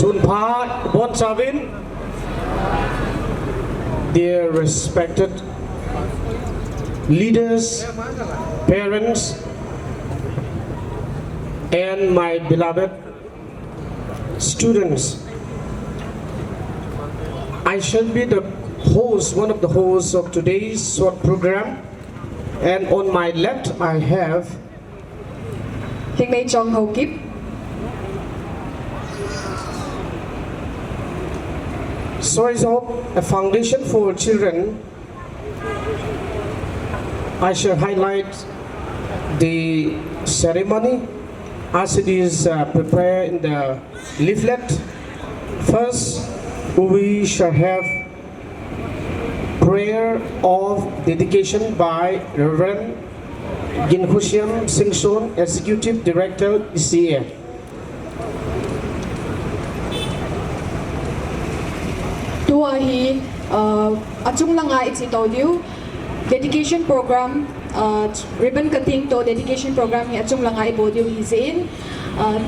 Tunpa Bontavin, dear respected leaders, parents, and my beloved students. I shall be the host, one of the hosts of today's short program, and on my left I have Hiện nay Chong Ho Kip, SHOISHOB, a foundation for children. I shall highlight the ceremony as it is prepared in the leaflet. First, we shall have prayer of dedication by Reverend Ginhusiam Singson, Executive Director, ECA. Tuahi Achung Langa Itsitodiu dedication program, ribbon cutting to dedication program hi Achung Langa Ibodiu Hizin.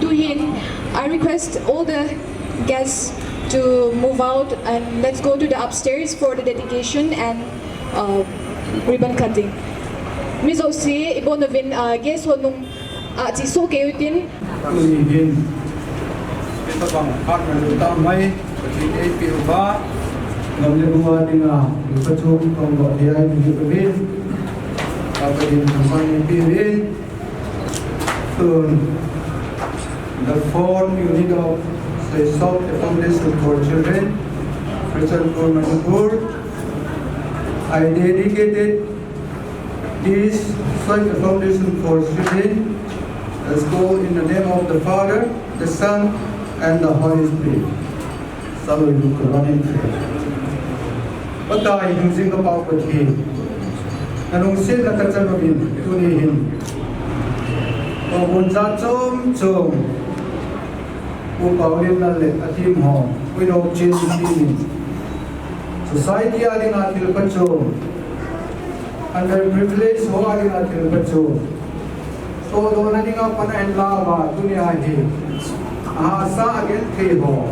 Tuhin, I request all the guests to move out and let's go to the upstairs for the dedication and ribbon cutting. Miss Osi, Ibonavin, guess what nung Tiso Kayutin. Tuhin, ito bang partner utang may pag-i-APO ba? Ngamlibuha din nga, ipatong kong batiay pag-i-pabin. Kapagin ng pag-i-pabin. The fourth unit of SHOISHOB, the Foundation for Children, President for Manipur. I dedicated this SHOISHOB Foundation for Children. Let's go in the name of the Father, the Son, and the Holy Spirit. Sabi ng Quran and prayer. Pagkain ng Singapore pagkain, anong sila katsalumin, tunihin. Pabunsa chom, upaulin na let atim ho, without changing. Society aling atil pachom, underprivileged ho aling atil pachom. So doon na nga panahin laba, tuniyahin. Ahsa again kay ho.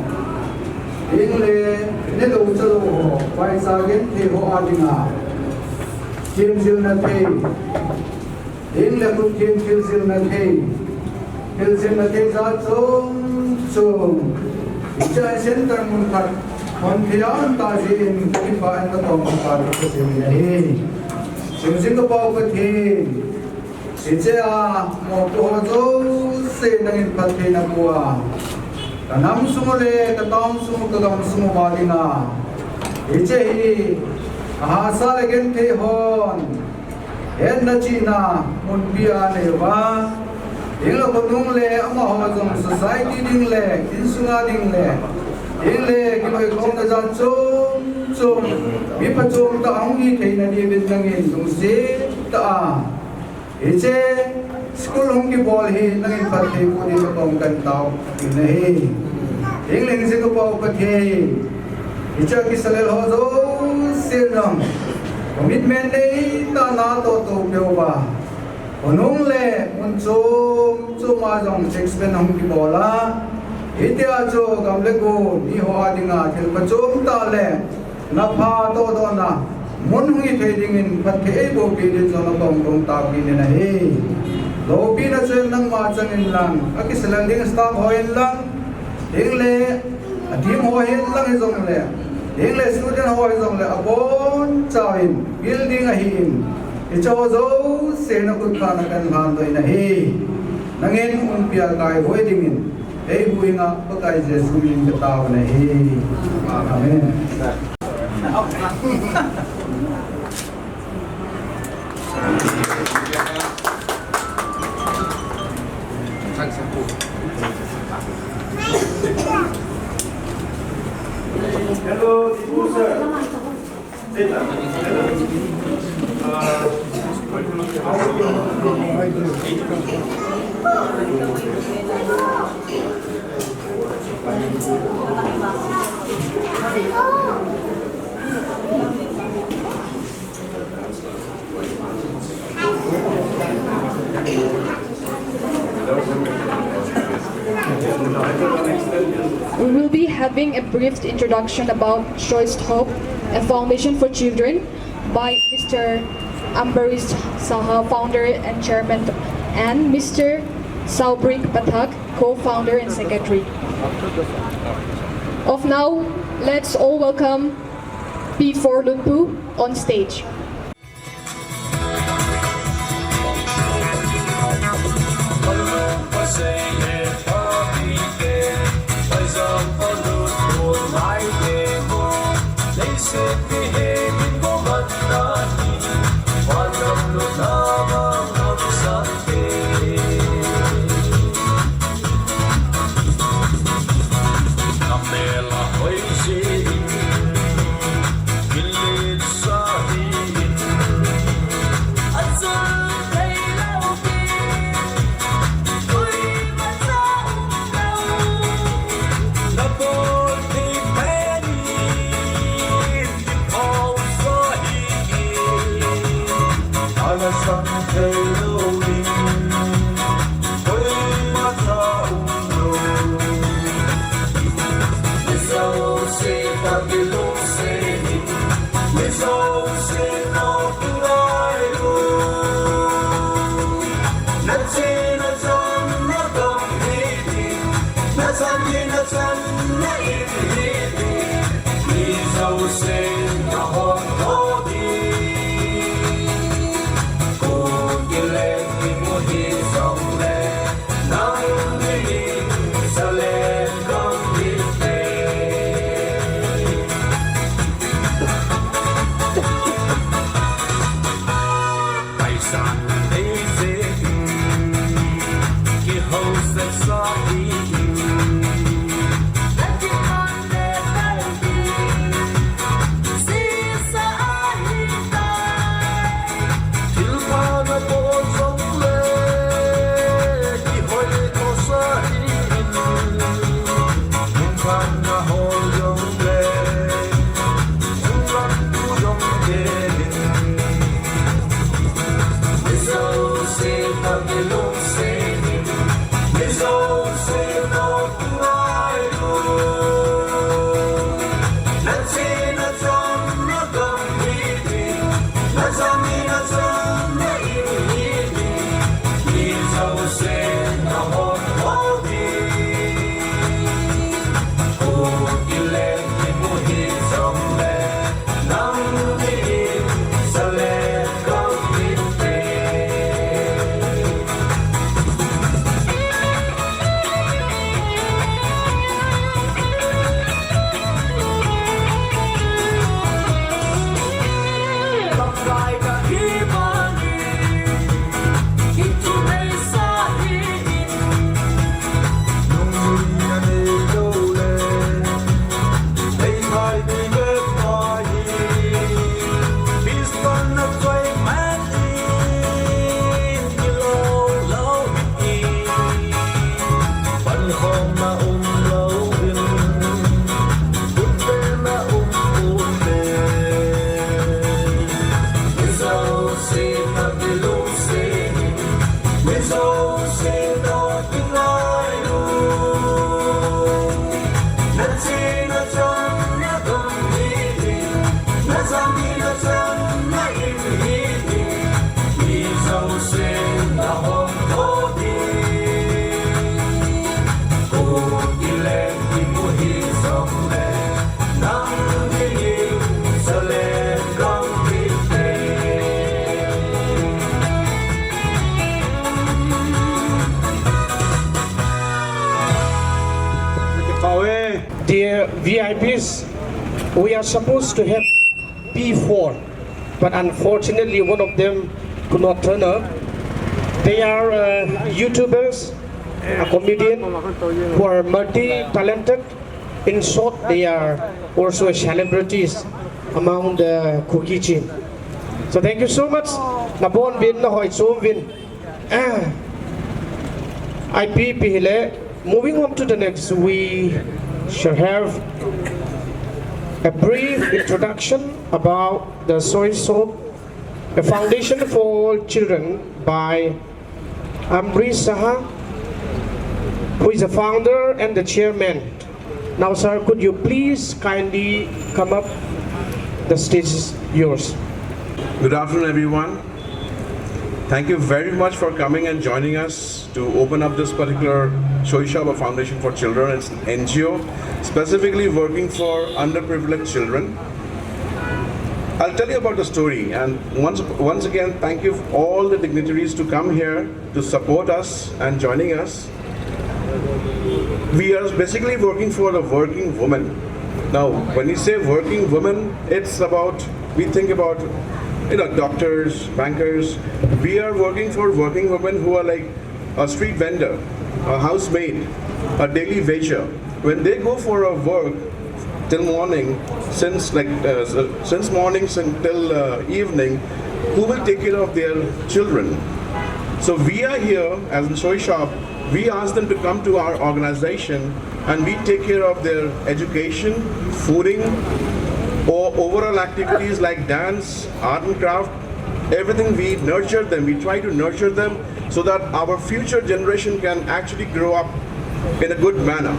Ingle, nito utsalo ho, paisa again kay ho aling nga. Kim na kay. Ingle kung kim na kay. Kim na kay sa chong. Ija center mong kat. Montiyan tajin, kipaan na tong para sa simyahin. Simsing ko pa upatin. Ija mo po zo se nangin pati na buwa. Kanam sumule, katam kagam sumubali na. Ija hi ahasa legen te hon. En na china munpia ne ba. Ingla kunung le ama ho jong society ding le, insunga ding le. Ingle kilo kong na jan chom. Mi pa chom ta ang hi thei na ni bit nangin tung se ta. Ije school hong ki bol hi nangin pati ko ni tong kan tao nei. Ingling se ko pa pathe. Ija ki salel ho zo sirnam. Commitment nei ta na to pyo ba. Onong le unchom chuma jong explain hong ki bola. Ite ajo gamle ko ni ho adinga thil pachom ta le na pha to do na mon hungi theding in pathe e bo pi de jona tong tong ta pi ne na he lo pi na chen nang ma chang in lang akisalang ding staff ho in lang ding le adim ho hin lang e jong le ding le student ho e jong le abon chain building a hin e cho zo se na kut pa na kan han doi na he nangin un pia kai hoi ding in ei hui nga pakai jesu min ka taw na he amen. Hello, sir. Sit down. We will be having a brief introduction about SHOISHOB, a foundation for children, by Mr. Ambaris Saha, founder and chairman, and Mr. Saubrik Pathak, co-founder and secretary. Of now, let's all welcome P4 Lunpu on stage. Dear VIPs, we are supposed to have P4, but unfortunately one of them could not turn up. They are YouTubers, a comedian who are multi-talented. In short, they are also celebrities among the cookie team. So thank you so much. Nabon bin na hoy so bin. IP pihile. Moving on to the next, we shall have a brief introduction about the SHOISHOB, a foundation for children by Ambaris Saha, who is the founder and the chairman. Now, sir, could you please kindly come up? The stage is yours. Good afternoon, everyone. Thank you very much for coming and joining us to open up this particular SHOISHOB, a Foundation for Children. It's an NGO specifically working for underprivileged children. I'll tell you about the story, and once again, thank you all the dignitaries to come here to support us and joining us. We are basically working for the working woman. Now, when we say working woman, it's about, we think about, doctors, bankers. We are working for working women who are like a street vendor, a housemaid, a daily wager. When they go for a work till morning, since morning till evening, who will take care of their children? So we are here as in SHOISHOB. We ask them to come to our organization and we take care of their education, fooding, or overall activities like dance, art and craft, everything. We nurture them, we try to nurture them so that our future generation can actually grow up in a good manner.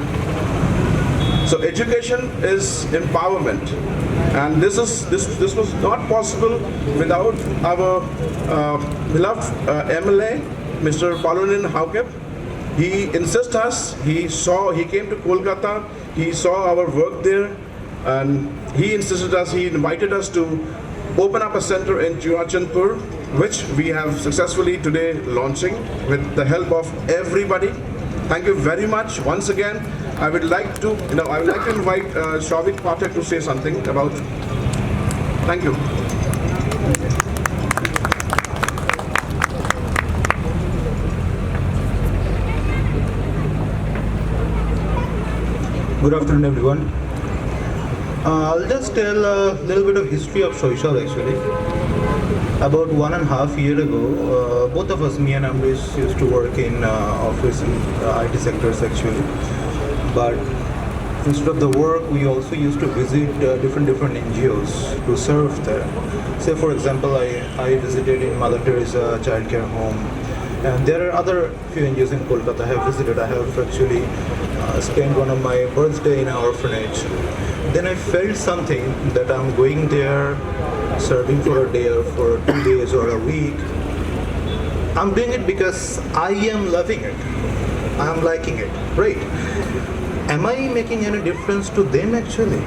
So education is empowerment, and this was not possible without our beloved MLA, Mr. Palonin Haukep. He insisted us, he came to Kolkata, he saw our work there, and he invited us to open up a center in Churachandpur, which we have successfully today launching with the help of everybody. Thank you very much. Once again, I would like to invite Shavik Pathak to say something about. Thank you. Good afternoon, everyone. I'll just tell a little bit of history of SHOISHOB actually. About 1.5 years ago, both of us, me and Amrish, used to work in office in IT sectors actually. But instead of the work, we also used to visit different NGOs to serve there. Say for example, I visited in Mother Teresa childcare home, and there are other few NGOs in Kolkata I have visited. I have actually spent one of my birthday in an orphanage. Then I felt something that I'm going there, serving for a day or for 2 days or a week. I'm doing it because I am loving it. I'm liking it, right? Am I making any difference to them actually?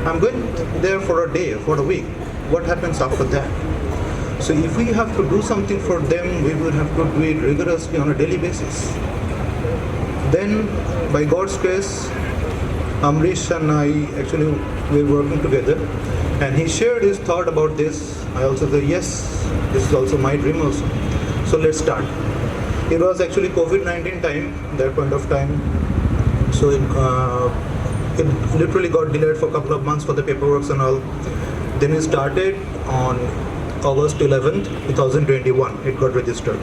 I'm going there for a day, for a week. What happens after that? So if we have to do something for them, we will have to do it rigorously on a daily basis. Then, by God's grace, Amrish and I actually were working together, and he shared his thought about this. I also said, yes, this is also my dream also. So let's start. It was actually COVID-19 time, that point of time. So it literally got delayed for a couple of months for the paperwork and all. Then we started on August 11th, 2021. It got registered.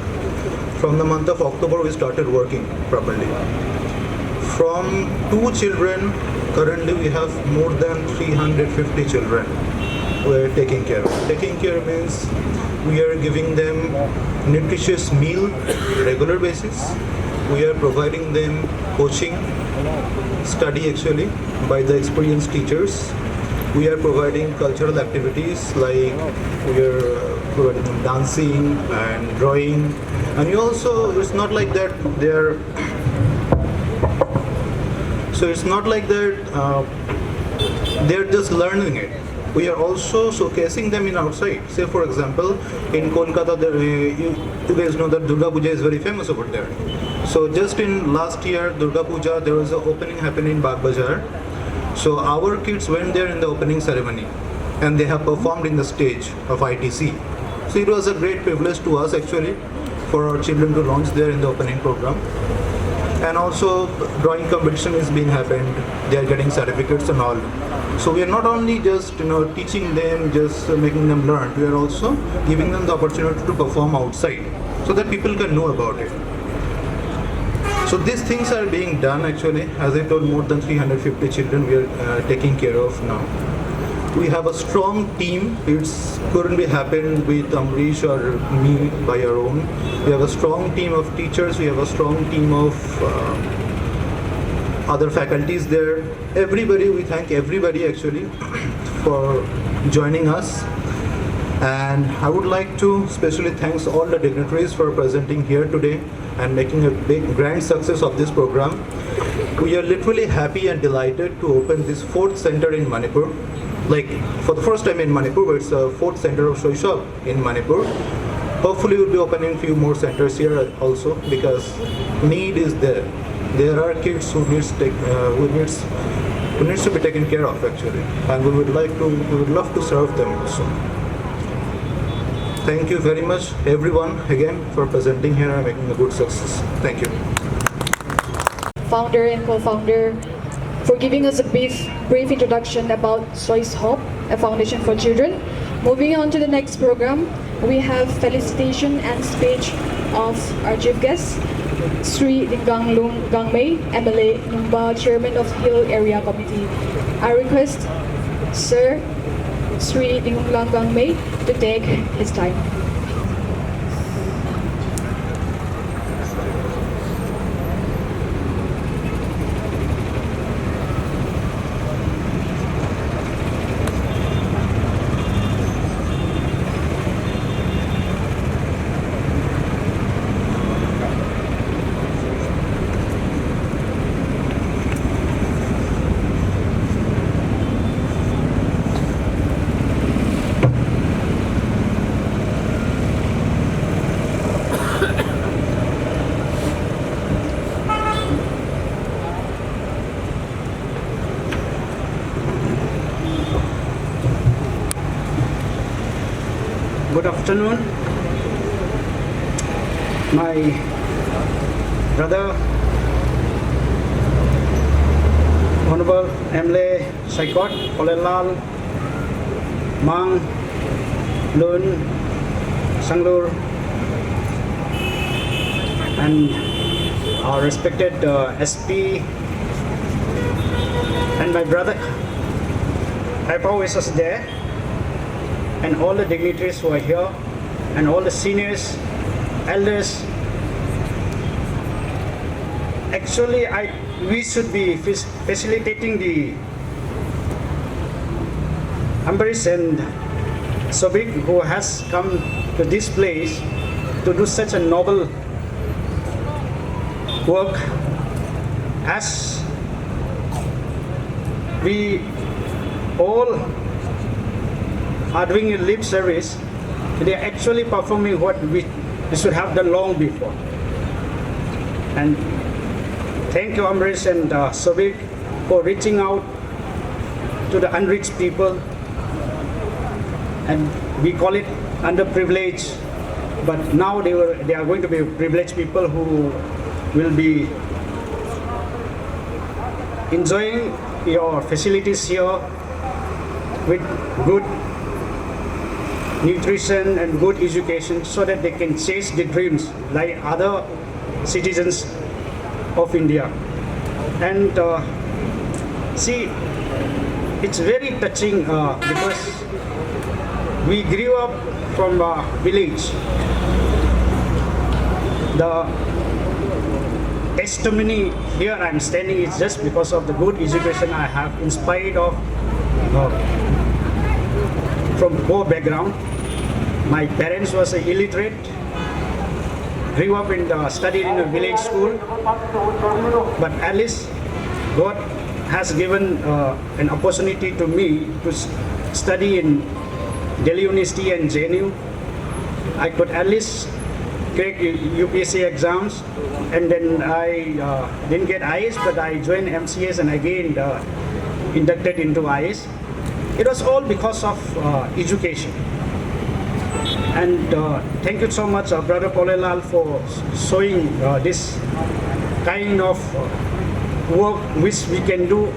From the month of October, we started working properly. From 2 children, currently we have more than 350 children we are taking care of. Taking care means we are giving them nutritious meal regular basis. We are providing them coaching, study actually by the experienced teachers. We are providing cultural activities like we are providing them dancing and drawing. And you also, it's not like that they're they're just learning it. We are also showcasing them in outside. Say for example, in Kolkata, you guys know that Durga Puja is very famous over there. So just in last year, Durga Puja, there was an opening happening in Bagh Bazaar. So our kids went there in the opening ceremony, and they have performed in the stage of ITC. So it was a great privilege to us actually for our children to launch there in the opening program. And also drawing competition is being happened. They are getting certificates and all. So we are not only just teaching them, just making them learn. We are also giving them the opportunity to perform outside, so that people can know about it. So these things are being done actually. As I told, more than 350 children we are taking care of now. We have a strong team. It couldn't be happened with Amrish or me by our own. We have a strong team of teachers. We have a strong team of other faculties there. Everybody, we thank everybody actually for joining us. And I would like to especially thank all the dignitaries for presenting here today and making a big grand success of this program. We are literally happy and delighted to open this 4th center in Manipur. Like for the first time in Manipur, it's a 4th center of SHOISHOB in Manipur. Hopefully we'll be opening a few more centers here also because need is there. There are kids who needs to be taken care of actually, and we would love to serve them also. Thank you very much everyone again for presenting here and making a good success. Thank you. Founder and co-founder, for giving us a brief introduction about SHOISHOB, a foundation for children. Moving on to the next program, we have felicitation and speech of our chief guest, Sri Dinganglung Gangmei, MLA Numba, Chairman of Hill Area Committee. I request Sir Sri Dinganglung Gangmei to take his time. Good afternoon. My brother, Honorable MLA Saikot, Polelal, Mang, Lun, Sanglur, and our respected SP, and my brother, Hyper was there, and all the dignitaries who are here, and all the seniors, elders. Actually, we should be facilitating the Ambaris and Sobik, who has come to this place to do such a noble work. As we all are doing a lip service, they are actually performing what we should have done long before. And thank you, Amrish and Sobik, for reaching out to the unreached people. And we call it underprivileged, but now they are going to be privileged people who will be enjoying your facilities here with good nutrition and good education, so that they can chase the dreams like other citizens of India. And see, it's very touching because we grew up from a village. The testimony here I'm standing is just because of the good education I have, in spite of from poor background. My parents was illiterate, grew up studied in a village school, but at least God has given an opportunity to me to study in Delhi University and JNU. I could at least crack UPSC exams, and then I didn't get IS, but I joined MCS and again inducted into IS. It was all because of education. And thank you so much, Brother Polelal, for showing this kind of work which we can do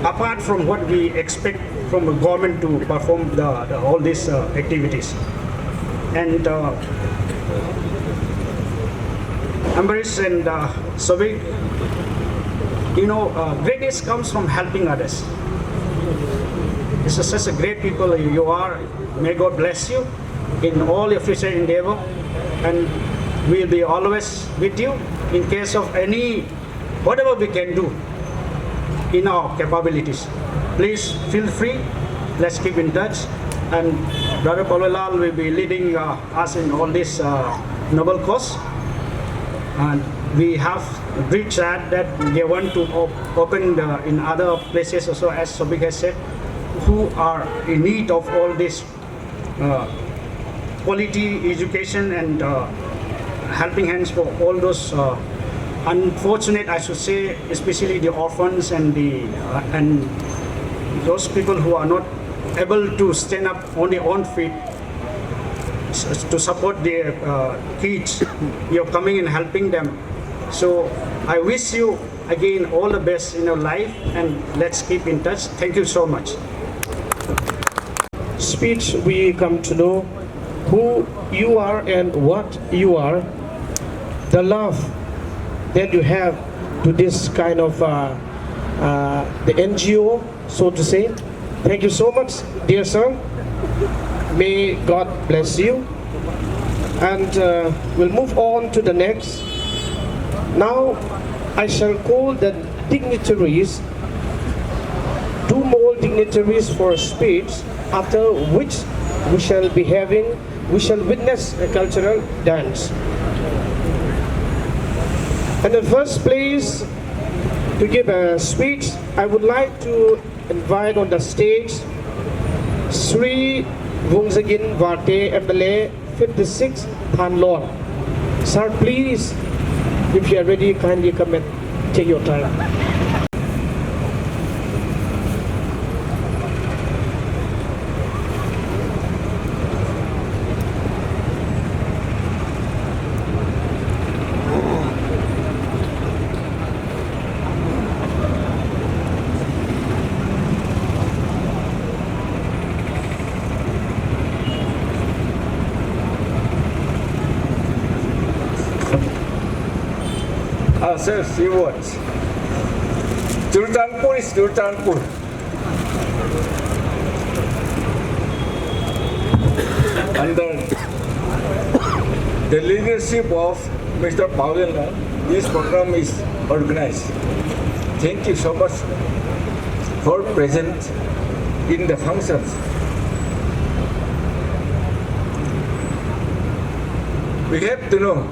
apart from what we expect from the government to perform all these activities. And Ambrish and Sobik, you know, greatness comes from helping others. This is such a great people you are. May God bless you in all your future endeavor, and we'll be always with you in case of any, whatever we can do in our capabilities. Please feel free. Let's keep in touch. And Brother Paulilal will be leading us in all this noble cause. And we have a great chat that they want to open in other places also, as Sobik has said, who are in need of all this quality education and helping hands for all those unfortunate, I should say, especially the orphans and and those people who are not able to stand up on their own feet to support their kids. You're coming and helping them. So I wish you again all the best in your life, and let's keep in touch. Thank you so much. Speech, we come to know who you are and what you are, the love that you have to this kind of the NGO, so to say. Thank you so much, dear sir. May God bless you. And we'll move on to the next. Now I shall call the dignitaries, 2 more dignitaries for a speech, after which we shall witness a cultural dance. In the first place, to give a speech, I would like to invite on the stage Sri Vungsagin Varte MLA 56 Thanlor. Sir, please, if you are ready, kindly come and take your time. Sir, few words. Sultanpur is Sultanpur. Under the leadership of Mr. Paulilal, this program is organized. Thank you so much for present in the functions. We have to know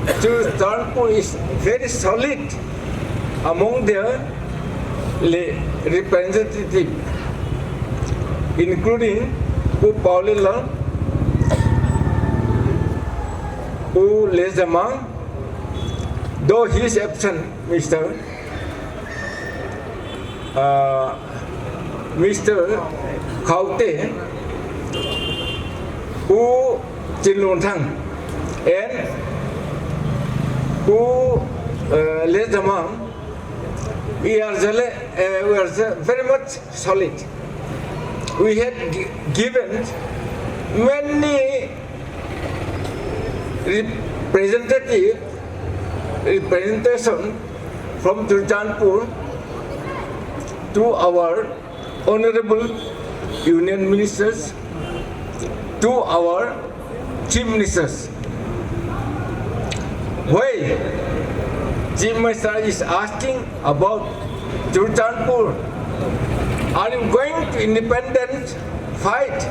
Sultanpur is very solid among their representative, including Paulilal, Lezamang, though he is absent, Mr. Kaute, Chinlontang, and Lezamang, we are very much solid. We had given many representation from Sultanpur to our honorable union ministers, to our chief ministers. Why Chief Minister is asking about Sultanpur? Are you going to independent fight?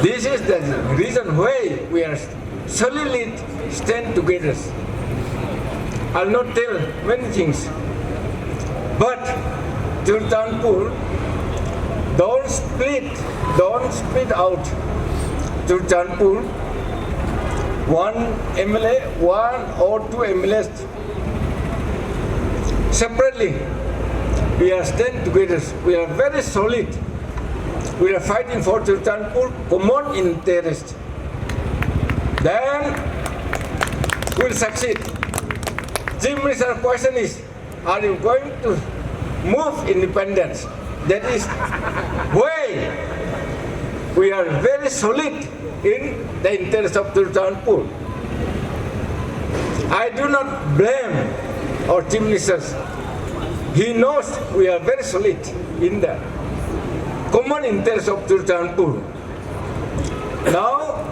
This is the reason why we are solidly stand together. I'll not tell many things, but Sultanpur, don't split out Sultanpur. One MLA, one or 2 MLAs separately. We are stand together. We are very solid. We are fighting for Sultanpur common interest. Then we'll succeed. Chief Minister's question is, are you going to move independence? That is why we are very solid in the interest of Sultanpur. I do not blame our chief ministers. He knows we are very solid in the common interest of Sultanpur. Now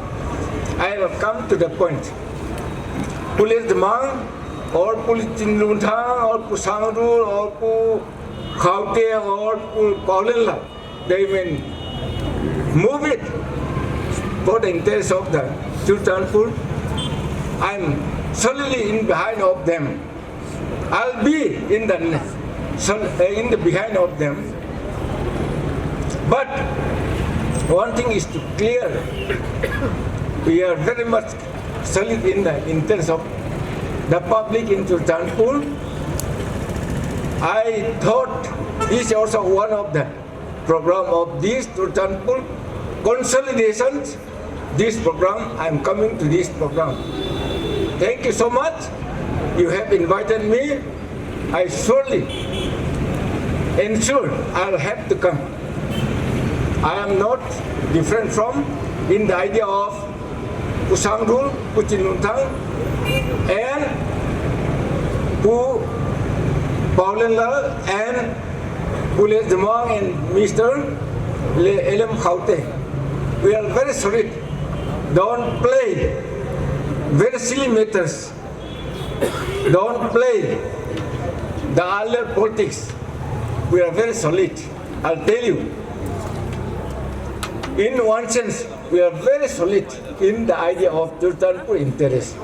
I have come to the point. Police demand or Pulitin Luntang, or Pusangru, or Pu Kaute, or Pu Paulilla. They will move it for the interest of the Sultanpur. I'm solidly in behind of them. I'll be in the behind of them. But one thing is to clear. We are very much solid in the interest of the public in Sultanpur. I thought this is also one of the program of this Sultanpur consolidations. This program, I am coming to this program. Thank you so much. You have invited me. I surely ensure I'll have to come. I am not different from in the idea of Pusangrul, Puchinuntang, and Pu Paulenla and Pules Demang and Mr. Le Elem Khaute. We are very solid. Don't play very silly matters. Don't play the other politics. We are very solid. I'll tell you. In one sense, we are very solid in the idea of Sultanpur interest.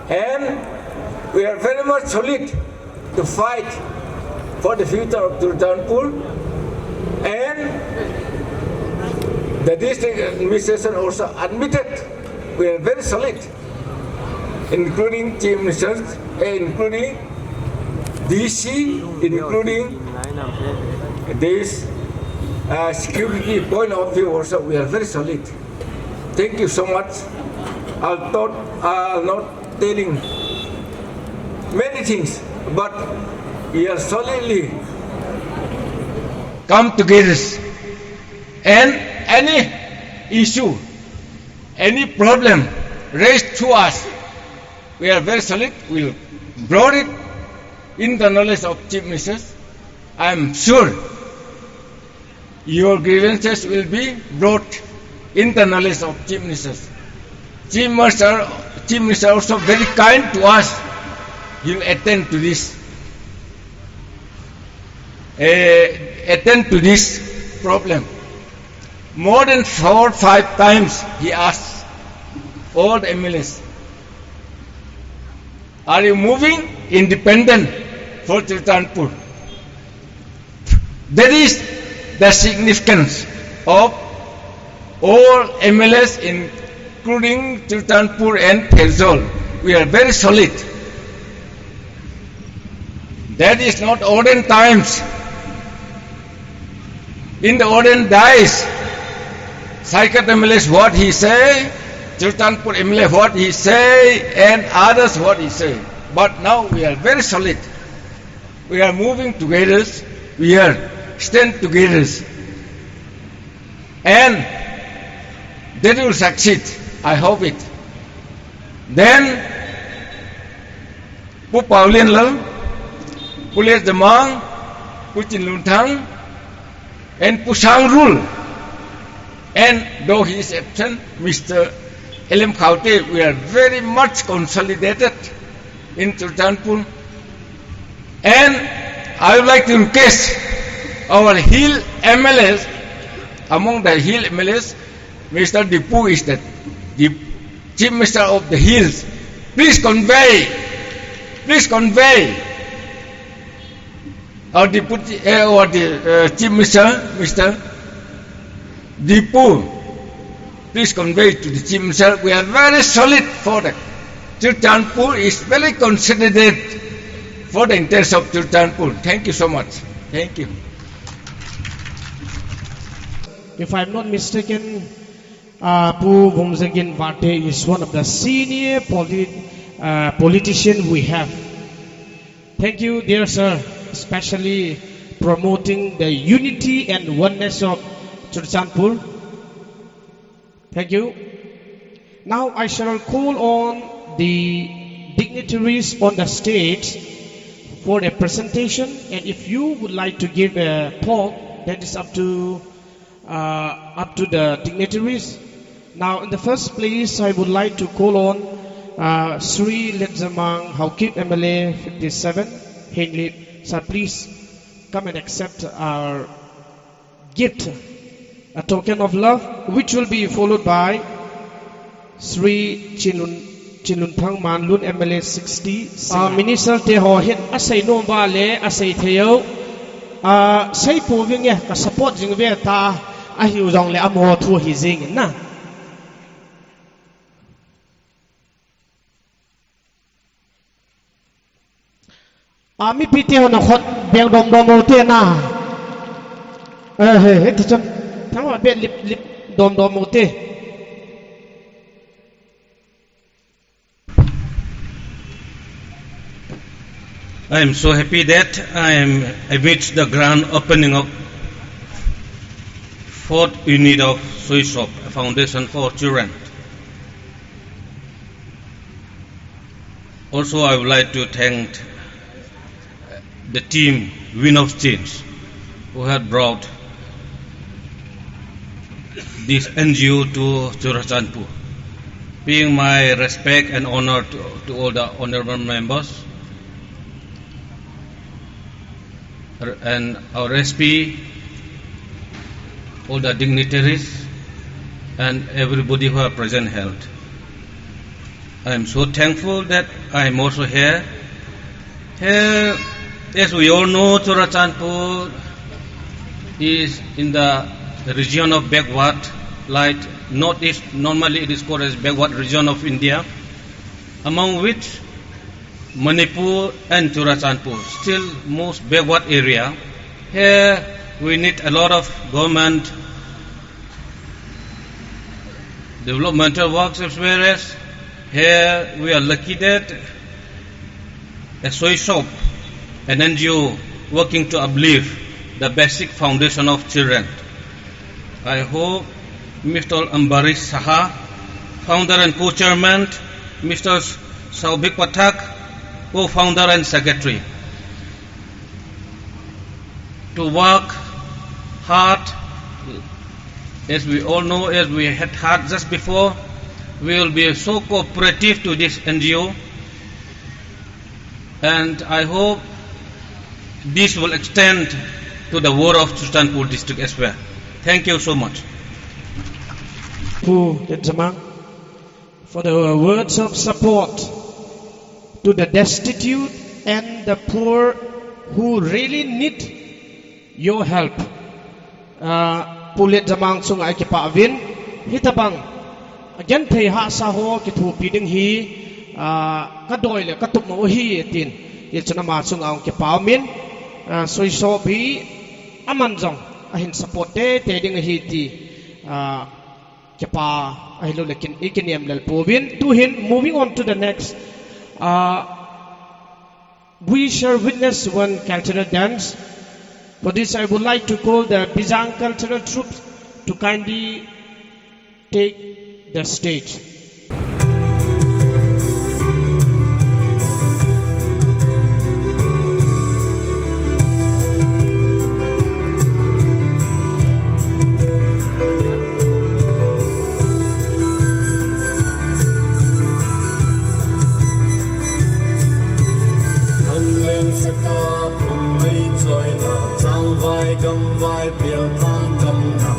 And we are very much solid to fight for the future of Sultanpur. And the district administration also admitted we are very solid, including chief ministers, including DC, including this security point of view also, we are very solid. Thank you so much. I'll not telling many things, but we are solidly come together. And any issue, any problem raised to us, we are very solid. We'll brought it in the knowledge of chief ministers. I am sure your grievances will be brought in the knowledge of chief ministers. Chief minister also very kind to us. He'll attend to this. Attend to this problem. More than 4 or 5 times he asked all the MLAs, are you moving independent for Sultanpur? That is the significance of all MLAs, including Sultanpur and Terzol. We are very solid. That is not olden times. In the olden days, Saikat MLAs what he say, Sultanpur MLA what he say, and others what he say. But now we are very solid. We are moving together. We are stand together. And that will succeed. I hope it. Then, Pu Paulin Lal, Pules Demang, Puchin Luntang, and Pusang Rule. And though he is absent, Mr. Elem Khaute, we are very much consolidated in Sultanpur. And I would like to request our Hill MLAs, among the Hill MLAs, Mr. Dipu is the Chief Minister of the Hills. Please convey, our Deputy, or the Chief Minister, Mr. Dipu, please convey to the Chief Minister, we are very solid for that. Sultanpur is very considerate for the interest of Sultanpur. Thank you so much. Thank you. If I'm not mistaken, Pu Vomzagin Vate is one of the senior politicians we have. Thank you, dear sir, especially promoting the unity and oneness of Sultanpur. Thank you. Now I shall call on the dignitaries on the stage for a presentation, and if you would like to give a talk, that is up to the dignitaries. Now, in the first place, I would like to call on Sri Lidzamang Haukip MLA 57 Henlip. Sir, please come and accept our gift, a token of love, which will be followed by Sri Chinlunthang Manlun MLA 60. Minister Teho hit asay no vale asay theo say po ving ya ka support jing ve ta a hiu jong le amo thu hi jing na mi pite ho na khot beng dom dom te na he ti chon thang wa be lip dom dom te. I am so happy that I am amidst the grand opening of 4th unit of SHOISHOB, a foundation for children. Also, I would like to thank the team Win of Change who had brought this NGO to Churachandpur. Paying my respect and honor to all the honorable members and our SP, all the dignitaries and everybody who are present held. I am so thankful that I am also here. Here, as we all know, Churachandpur is in the region of backward, like northeast. Normally it is called as backward region of India, among which Manipur and Churachandpur, still most backward area. Here we need a lot of government developmental works, whereas here we are lucky that a SHOISHOB, an NGO working to uplift the basic foundation of children. I hope Mr. Ambarish Saha, founder and co-chairman, Mr. Saubik Pathak, co-founder and secretary, to work hard. As we all know, as we had heard just before, we will be so cooperative to this NGO, and I hope this will extend to the whole of Churachandpur district as well. Thank you so much. For the words of support to the destitute and the poor who really need your help. Pulit zamang sung ay kipavin hitabang again thei ha sa ho ki thu piding hi kadoy le katup mo hi tin ichna ma sung ang kipamin SHOISHOB hi amanjong ahin support te ding hi ti kipa ahilo lekin ikiniam lal povin to hin. Moving on to the next, we shall witness one cultural dance. For this, I would like to call the Bijang cultural troops to kindly take the stage. Hãy subscribe cho kênh Ghiền Mì Gõ để không bỏ lỡ những video hấp dẫn.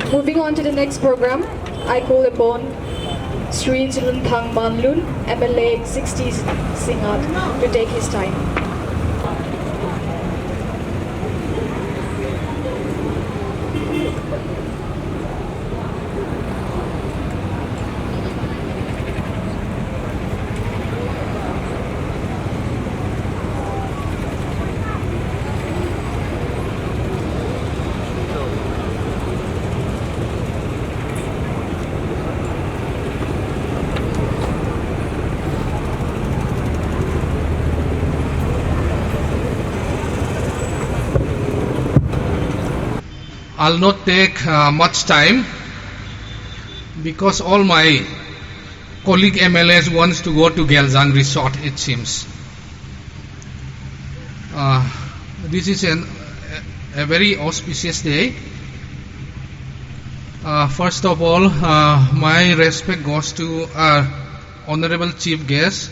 Moving on to the next program, I call upon Sri Chiluntang Manlun, MLA 60 Singat, to take his time. I'll not take much time because all my colleague MLAs wants to go to Gelzang Resort, it seems. This is a very auspicious day. First of all, my respect goes to our Honorable Chief Guest,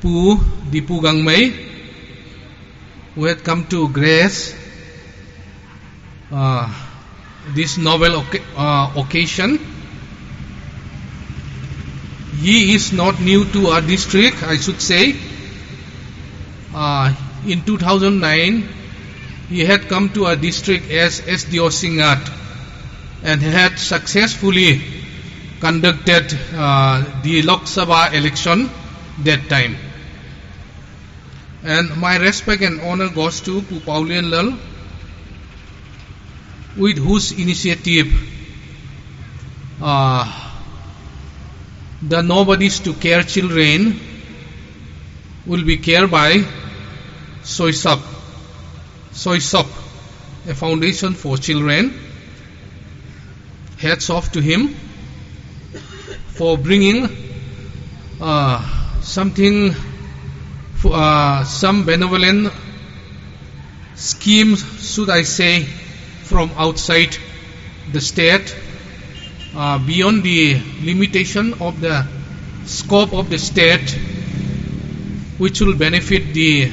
Pu Dipu Gangmei, who had come to grace this novel occasion. He is not new to our district, I should say. In 2009, he had come to our district as SDO Singat and had successfully conducted the Lok Sabha election that time. And my respect and honor goes to Pu Paulian Lal, with whose initiative the Nobodies to Care children will be cared by SHOISHOB, a foundation for children. Hats off to him for bringing something, some benevolent schemes, should I say, from outside the state, beyond the limitation of the scope of the state, which will benefit the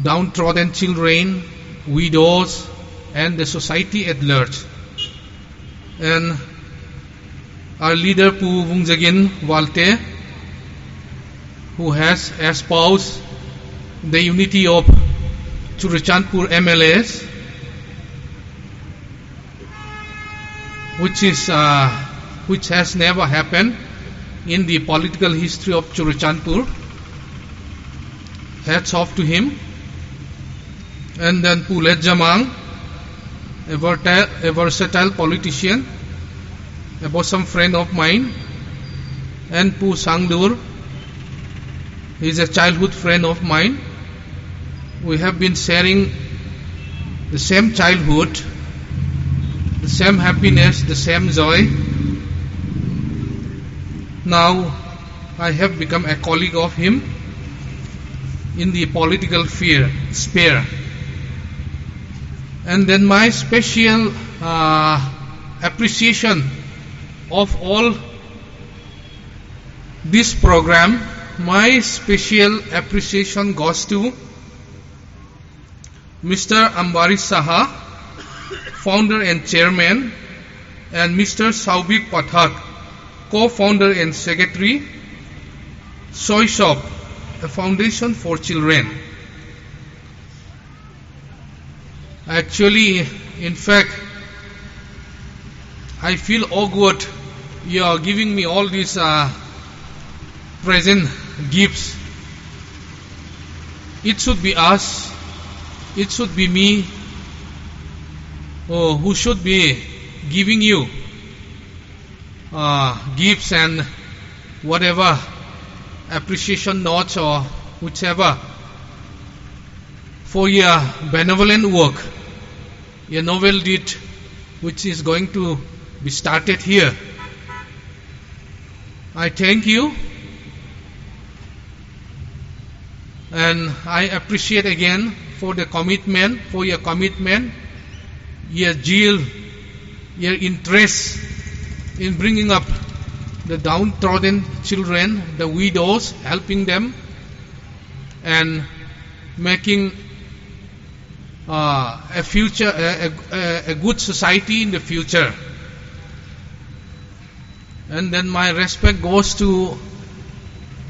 downtrodden children, widows, and the society at large. And our leader Pu Vungjagin Walte, who has espoused the unity of Churachandpur MLAs, which has never happened in the political history of Churachandpur. Hats off to him. And then Pu Lejamang, a versatile politician, a bosom friend of mine, and Pu Sangdur, he is a childhood friend of mine. We have been sharing the same childhood, the same happiness, the same joy. Now I have become a colleague of him in the political sphere. And then my special appreciation of all this program, my special appreciation goes to Mr. Ambari Saha, founder and chairman, and Mr. Saubik Pathak, co-founder and secretary, SHOISHOB, a foundation for children. Actually, in fact, I feel awkward. You are giving me all these present gifts. It should be us. It should be me who should be giving you gifts and whatever appreciation notes or whichever for your benevolent work, your novel deed, which is going to be started here. I thank you, and I appreciate again for the commitment, for your commitment, your zeal, your interest in bringing up the downtrodden children, the widows, helping them, and making a future, a good society in the future. And then my respect goes to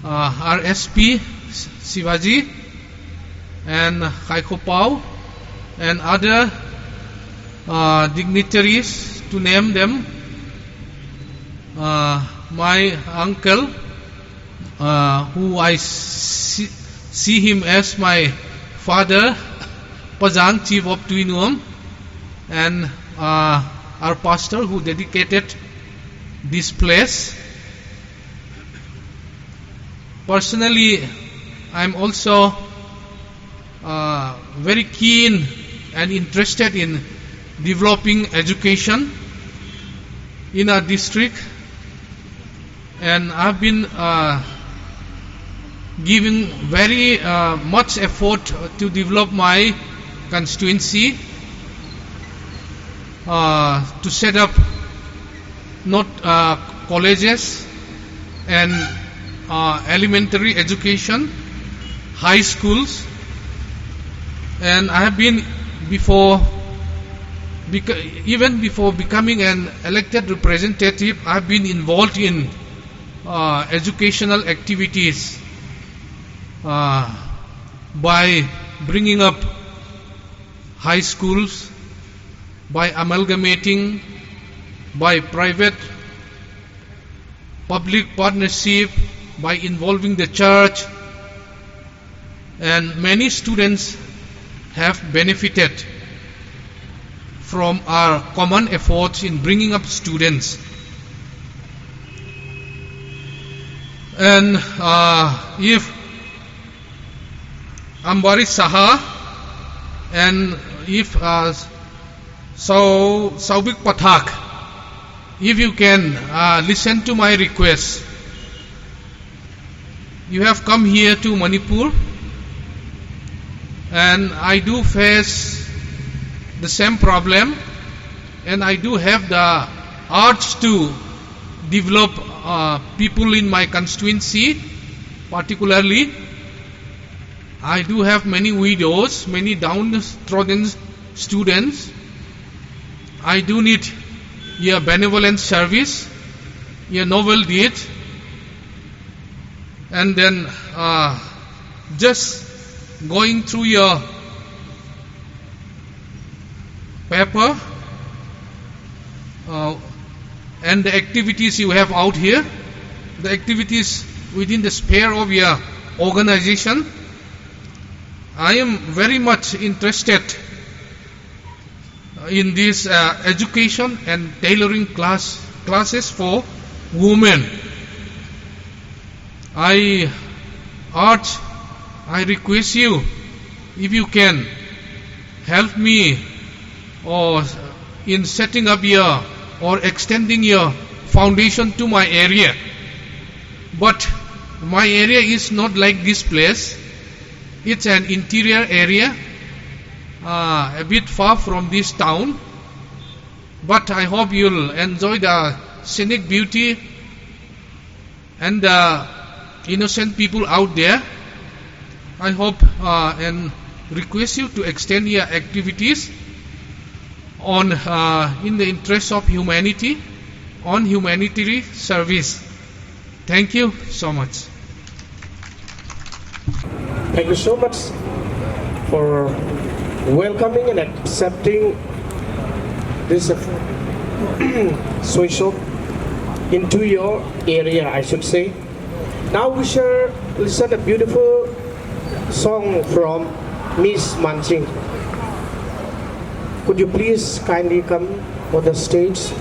our SP Sivaji and Kaiko Pao and other dignitaries, to name them. My uncle, who I see him as my father, Pajang, Chief of Tuinuam, and our pastor who dedicated this place. Personally, I'm also very keen and interested in developing education in our district, and I've been giving very much effort to develop my constituency, to set up not colleges and elementary education, high schools, and I have been even before becoming an elected representative, I have been involved in educational activities by bringing up high schools, by amalgamating, by private public partnership, by involving the church, and many students have benefited from our common efforts in bringing up students. And if Ambari Saha and if Saubik Pathak, if you can listen to my request. You have come here to Manipur, and I do face the same problem, and I do have the urge to develop people in my constituency. Particularly, I do have many widows, many downtrodden students. I do need your benevolent service, your noble deed, and then just going through your paper and the activities you have out here, the activities within the sphere of your organization. I am very much interested in this education and tailoring classes for women. I request you, if you can help me or in setting up your or extending your foundation to my area. But my area is not like this place. It's an interior area, a bit far from this town, but I hope you'll enjoy the scenic beauty and the innocent people out there. I hope and request you to extend your activities on in the interest of humanity, on humanitarian service. Thank you so much. Thank you so much for welcoming and accepting this SHOISHOB into your area, I should say. Now we shall listen a beautiful song from Miss Manching. Could you please kindly come on the stage?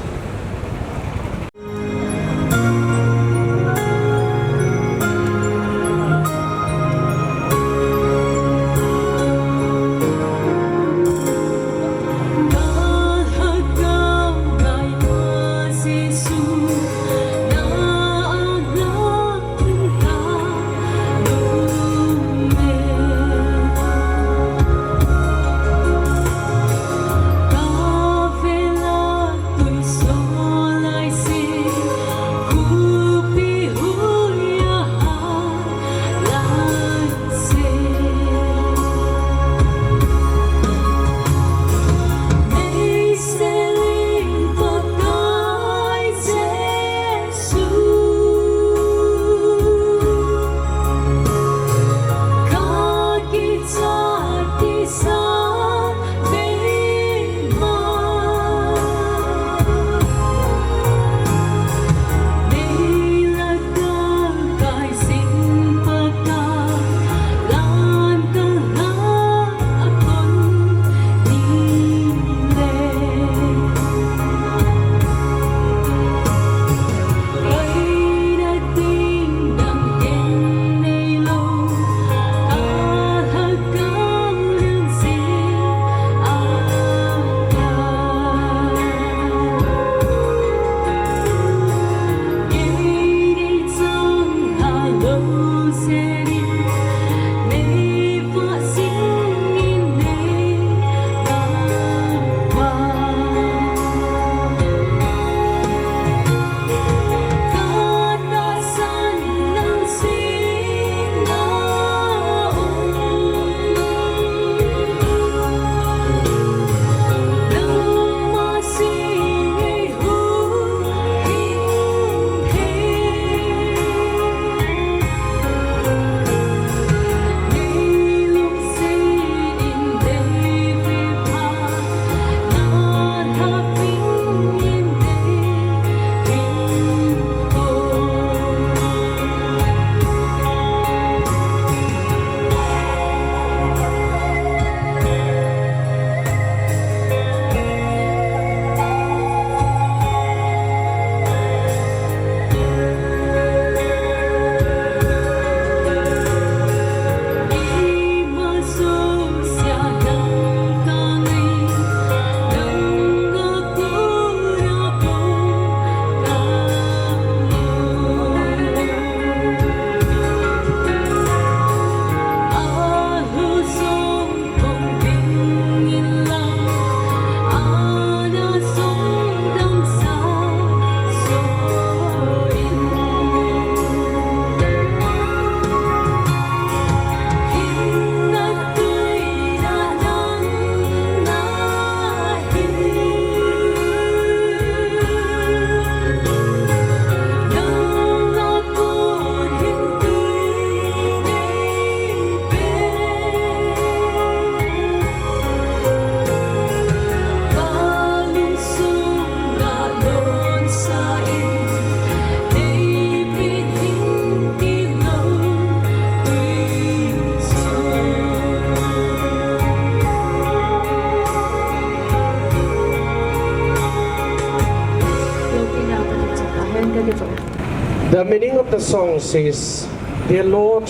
The meaning of the song says, "Dear Lord,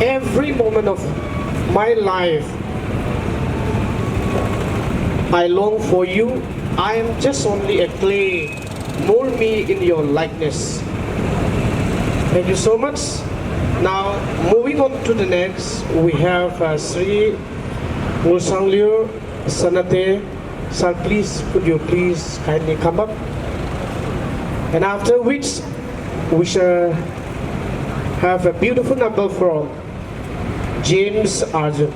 every moment of my life, I long for you. I am just only a clay. Mold me in your likeness." Thank you so much. Now, moving on to the next, we have Sri Mulsanglio Sanate. Sir, please, could you please kindly come up? And after which, we shall have a beautiful number from James Arjun.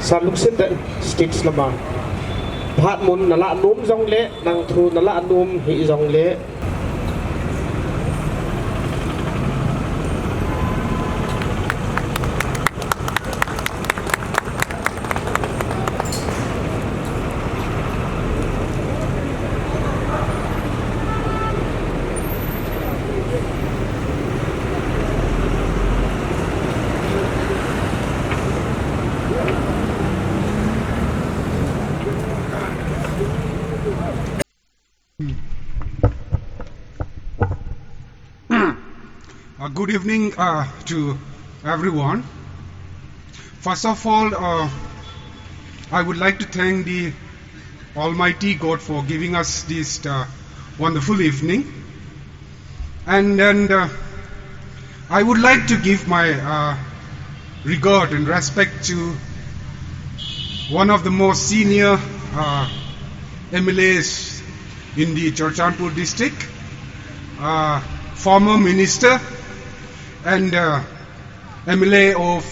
San luksit da sticks lama. Phat mun nala num zong le nang thu nala num hi zong le. Good evening to everyone. First of all, I would like to thank the Almighty God for giving us this wonderful evening. And then I would like to give my regard and respect to one of the most senior MLAs in the Churchanpur district, former minister and MLA of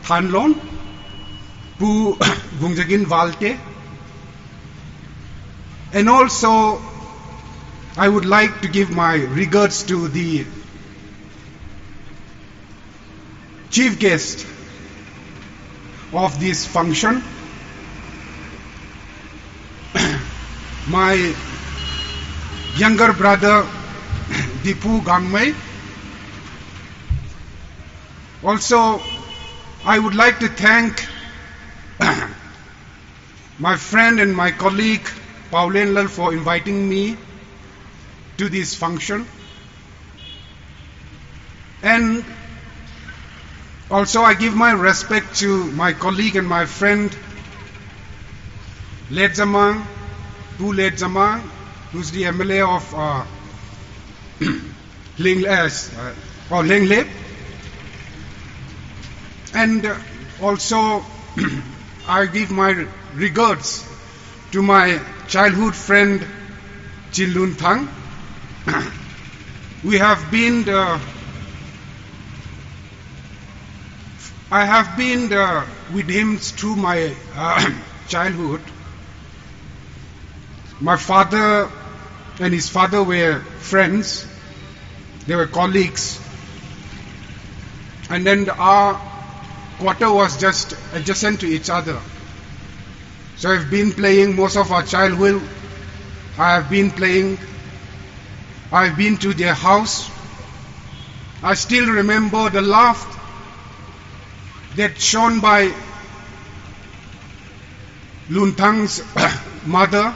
Thanlon, Pu Bungjagin Valte. And also, I would like to give my regards to the chief guest of this function, my younger brother Dipu Gangmai. Also, I would like to thank my friend and my colleague Paulen Lal for inviting me to this function. And also I give my respect to my colleague and my friend Led Zamang, Pu Led Zamang, who's the MLA of Lenglep. And also, I give my regards to my childhood friend Chilun Thang. I have been with him through my childhood. My father and his father were friends. They were colleagues. And then our quarter was just adjacent to each other. So I've been playing most of our childhood. I've been to their house. I still remember the laugh that shown by Luntang's mother.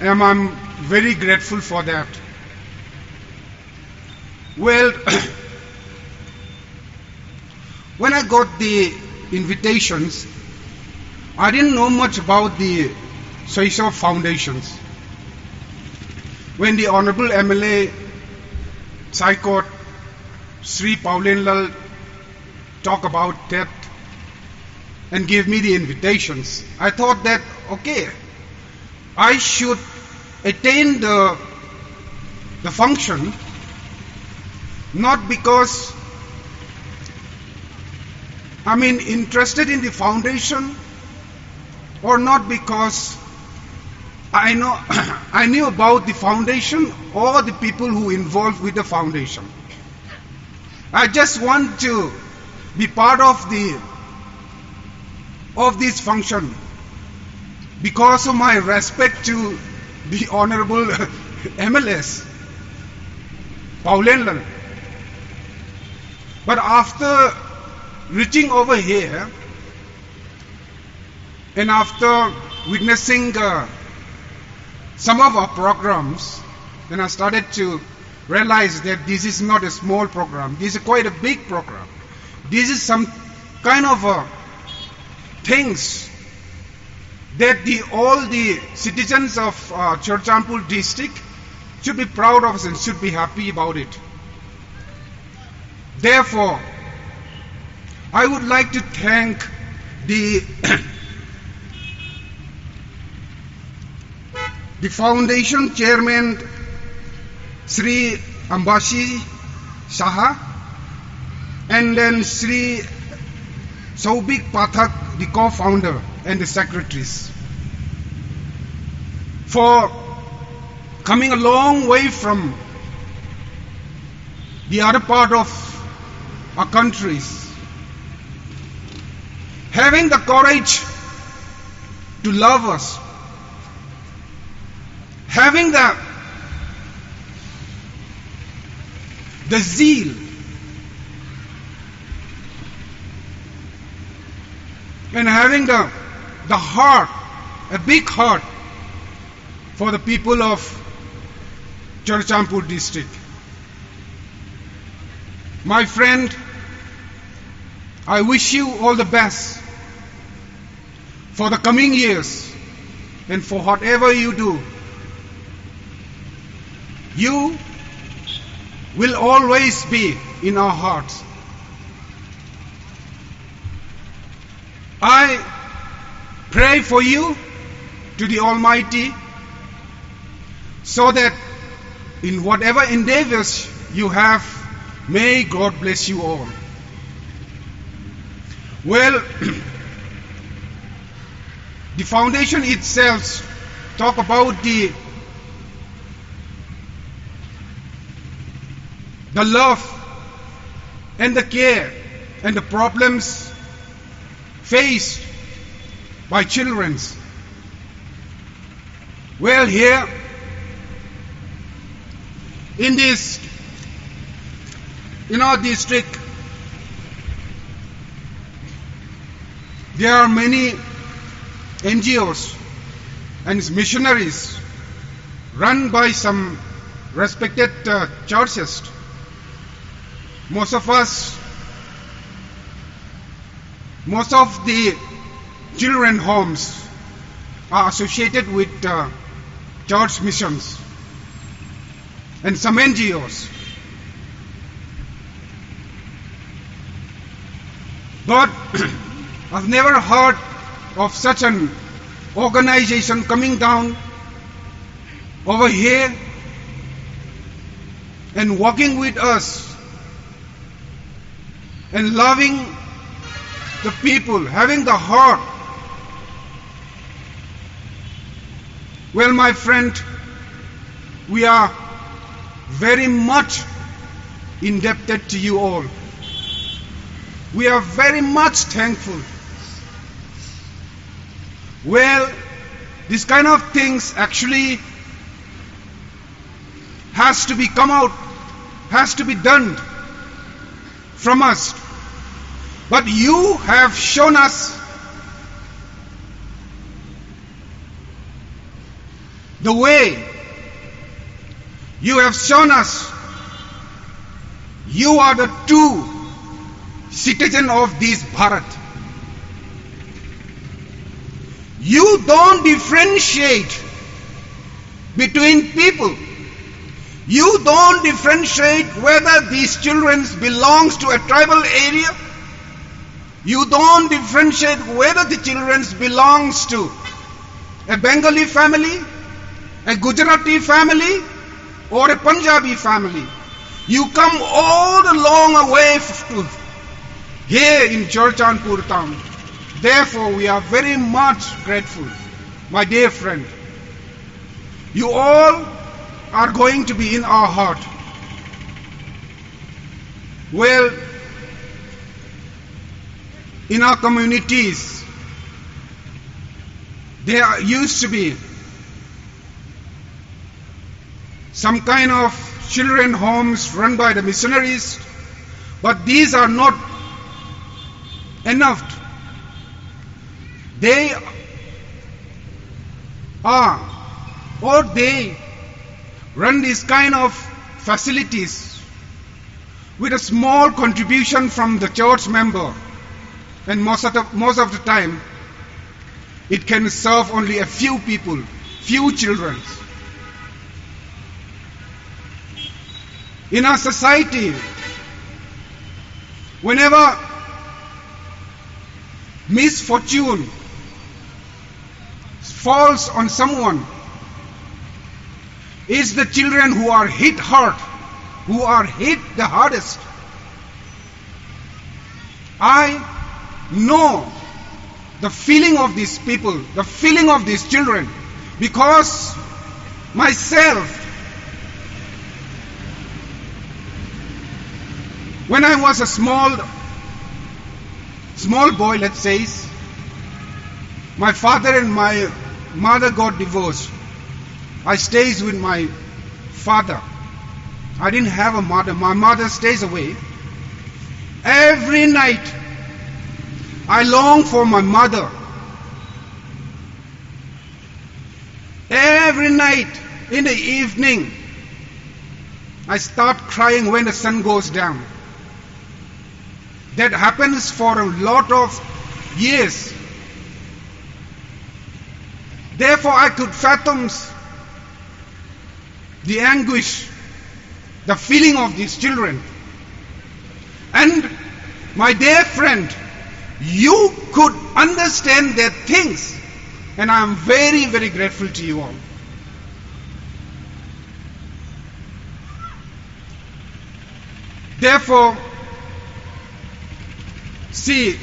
And I'm very grateful for that. Well, when I got the invitations, I didn't know much about the SHOISHOB foundations. When the Honorable MLA Sai Court Sri Paulen Lal talked about that and gave me the invitations, I thought that, okay, I should attend the function, not because I'm interested in the foundation, or not because I knew about the foundation or the people who involved with the foundation. I just want to be part of this function because of my respect to the Honorable MLS, Paulen Lal. But after reaching over here, and after witnessing some of our programs, then I started to realize that this is not a small program. This is quite a big program. This is some kind of things that all the citizens of Churchanpur district should be proud of and should be happy about it. Therefore, I would like to thank the foundation chairman, Sri Ambashi Saha, and then Sri Saubik Pathak, the co-founder, and the secretaries, for coming a long way from the other part of our countries, having the courage to love us, having the zeal and having the heart, a big heart for the people of Churachandpur district. My friend, I wish you all the best for the coming years and for whatever you do. You will always be in our hearts. I pray for you to the Almighty so that in whatever endeavors you have, may God bless you all. Well, the foundation itself talk about the love and the care and the problems faced by children. Well, here in this, in our district, there are many NGOs and missionaries run by some respected churches. Most of the children homes are associated with church missions and some NGOs. But I've never heard of such an organization coming down over here and working with us and loving the people, having the heart. Well, my friend, we are very much indebted to you all. We are very much thankful. Well, this kind of things actually has to be come out, has to be done from us. But you have shown us the way. You have shown us you are the true citizen of this Bharat. You don't differentiate between people. You don't differentiate whether these children belongs to a tribal area. You don't differentiate whether the children belongs to a Bengali family, a Gujarati family, or a Punjabi family. You come all the long way to here in Churachandpur town. Therefore, we are very much grateful, my dear friend. You all are going to be in our heart. Well, in our communities, there used to be some kind of children homes run by the missionaries, but these are not enough. They run these kind of facilities with a small contribution from the church member, and most of the time it can serve only a few people, few children. In our society, whenever misfortune falls on someone, it's the children who are hit hard, who are hit the hardest. I know the feeling of these people, the feeling of these children, because myself, when I was a small boy, let's say, my father and my mother got divorced. I stays with my father. I didn't have a mother. My mother stays away. Every night, I long for my mother. Every night, in the evening, I start crying when the sun goes down. That happens for a lot of years. Therefore, I could fathom the anguish, the feeling of these children. And my dear friend, you could understand their things. And I am very, very grateful to you all. Therefore, see,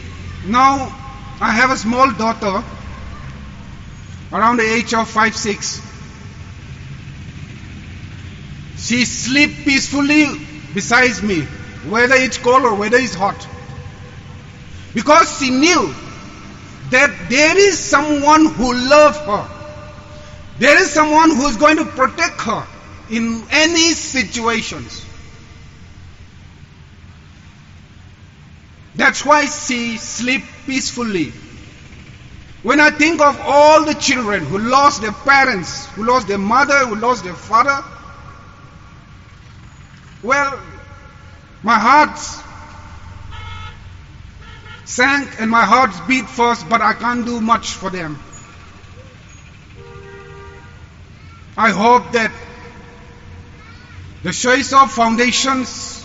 now I have a small daughter around the age of 5-6. She sleeps peacefully beside me, whether it's cold or whether it's hot. Because she knew that there is someone who loves her. There is someone who is going to protect her in any situations. That's why she sleeps peacefully. When I think of all the children who lost their parents, who lost their mother, who lost their father, well, my heart sank and my heart beat first, but I can't do much for them. I hope that the SHOISHOB foundations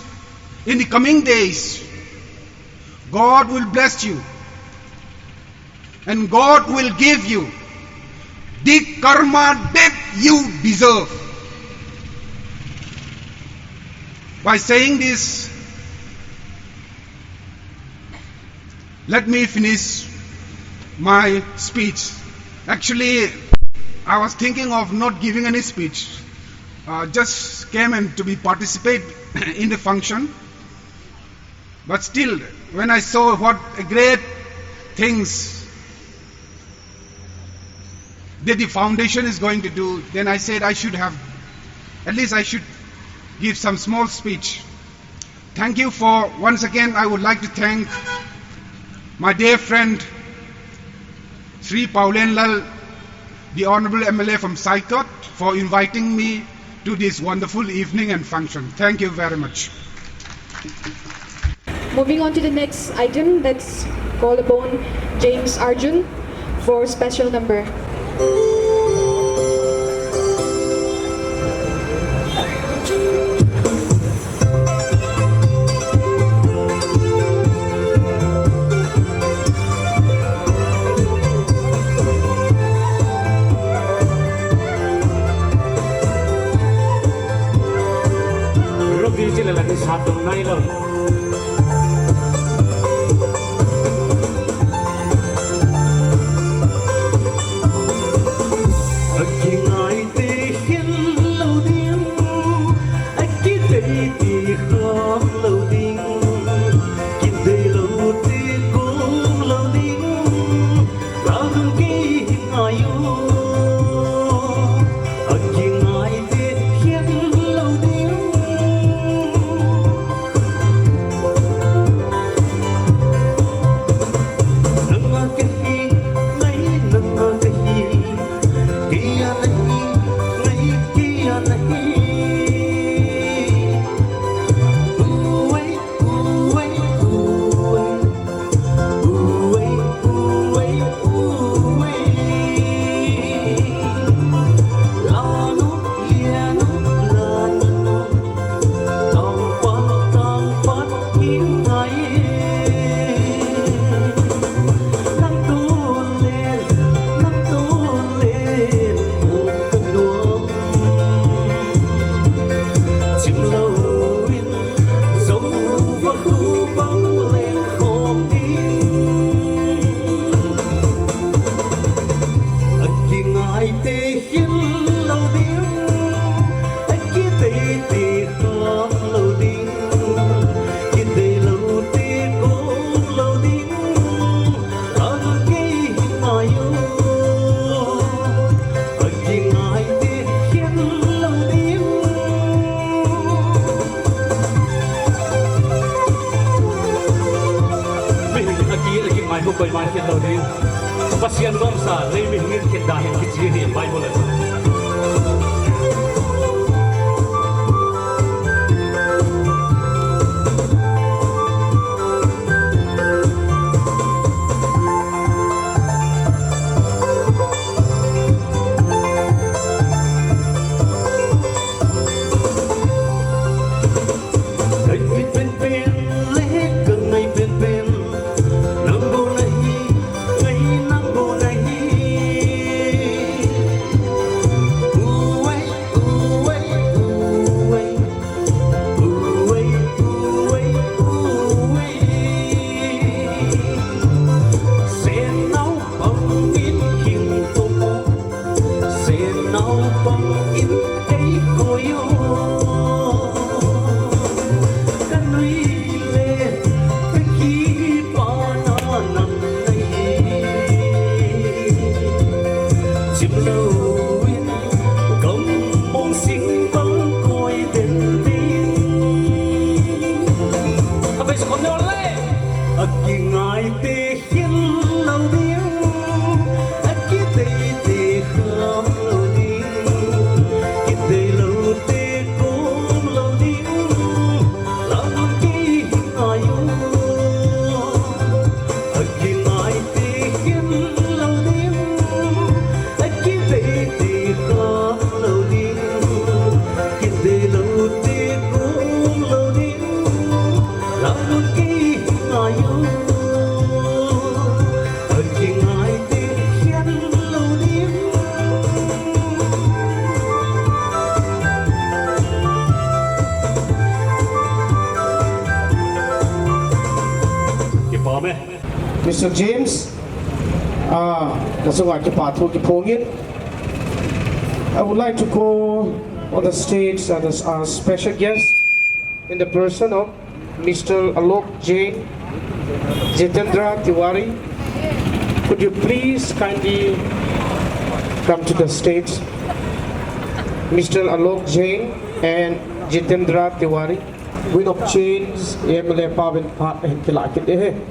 in the coming days, God will bless you and God will give you the karma that you deserve. By saying this, let me finish my speech. Actually, I was thinking of not giving any speech. Just came in to participate in the function. But still, when I saw what great things that the foundation is going to do, then I said I should give some small speech. Thank you for, once again, I would like to thank my dear friend, Sri Paulen Lal, the Honorable MLA from Saikot, for inviting me to this wonderful evening and function. Thank you very much. Moving on to the next item, let's call upon James Arjun for special number. koi ma khen lo ding pasian rom sa le mi ngin khen da hen ki chi ni bible Mr. James, that's what I would like to call on the stage as our special guest in the person of Mr. Alok Jain, Jitendra Tiwari. Could you please kindly come to the stage? Mr. Alok Jain and Jitendra Tiwari, Win of Change, MLA Pavin Pat and Kilakit.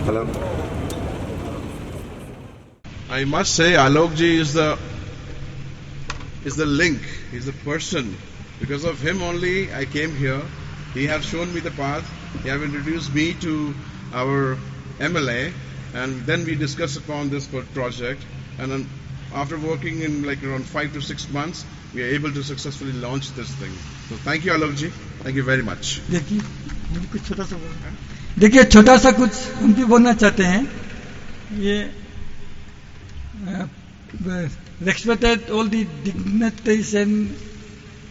Hello. I must say, Alok ji is the link. He's the person. Because of him only, I came here. He has shown me the path. He has introduced me to our MLA, and then we discussed upon this project. And then after working in like around 5 to 6 months, we are able to successfully launch this thing. So thank you, Alok ji. Thank you very much. देखिए छोटा सा कुछ हम भी बोलना चाहते हैं ये respected all the dignitaries and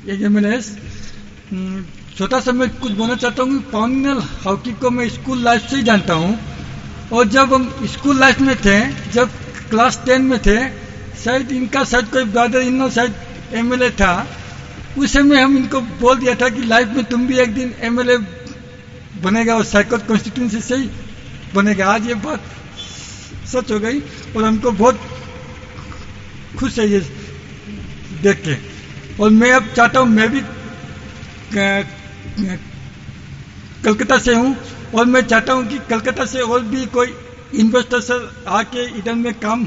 MLAs छोटा सा मैं कुछ बोलना चाहता हूँ पाउनियल हॉकी को मैं स्कूल लाइफ से ही जानता हूँ और जब हम स्कूल लाइफ में थे जब क्लास 10 में थे शायद इनका शायद कोई ब्रदर इन लॉ शायद MLA था उस समय हम इनको बोल दिया था कि लाइफ में तुम भी एक दिन MLA बनेगा और साइकोट कॉन्स्टिट्यूंसी से ही बनेगा आज ये बात सच हो गई और हमको बहुत खुश है ये देख के और मैं अब चाहता हूँ मैं भी कलकत्ता से हूँ और मैं चाहता हूँ कि कलकत्ता से और भी कोई इन्वेस्टर्स आके इधर में काम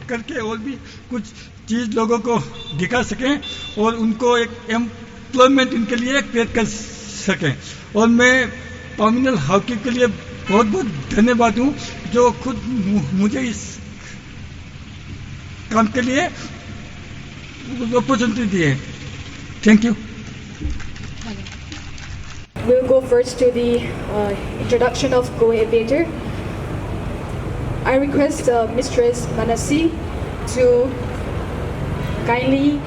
करके और भी कुछ चीज लोगों को दिखा सकें और उनको एक एम्प्लॉयमेंट उनके लिए क्रिएट कर सकें और मैं पामिनल हॉकी के लिए बहुत बहुत धन्यवाद हूँ जो खुद मुझे इस काम के लिए अपॉर्चुनिटी दी है thank you We'll go first to the introduction of Go Aviator. I request Mistress Manasi to kindly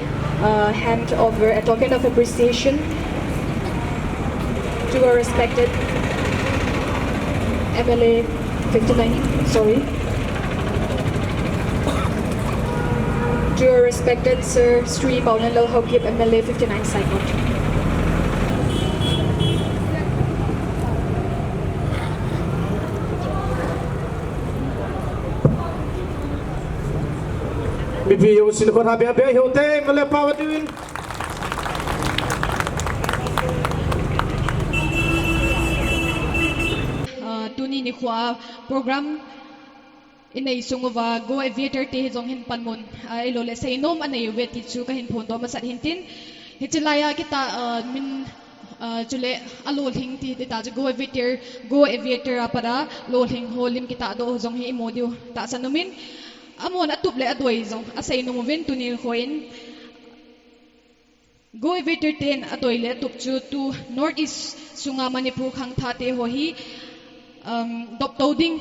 hand over a token of appreciation to our respected MLA 59, sorry. To our respected Sir Sri Paunalal Hokip MLA 59 Saikot. Bibi yo sin ko habi habi hote male pawadin. Tuni ni khwa program inay sungova Go Aviator te hizong hin panmon ilole sa inom anay weti chu kahin phon do masat hintin hichilaya kita min chule alol hing ti ta Go Aviator para lol hing holim kita do hizong hi modio ta sanumin amon atuple adway zong asay no movin tuni khoin Go Aviator 10 atoile tupchu to Northeast Sunga Manipur khang thate ho hi dop toding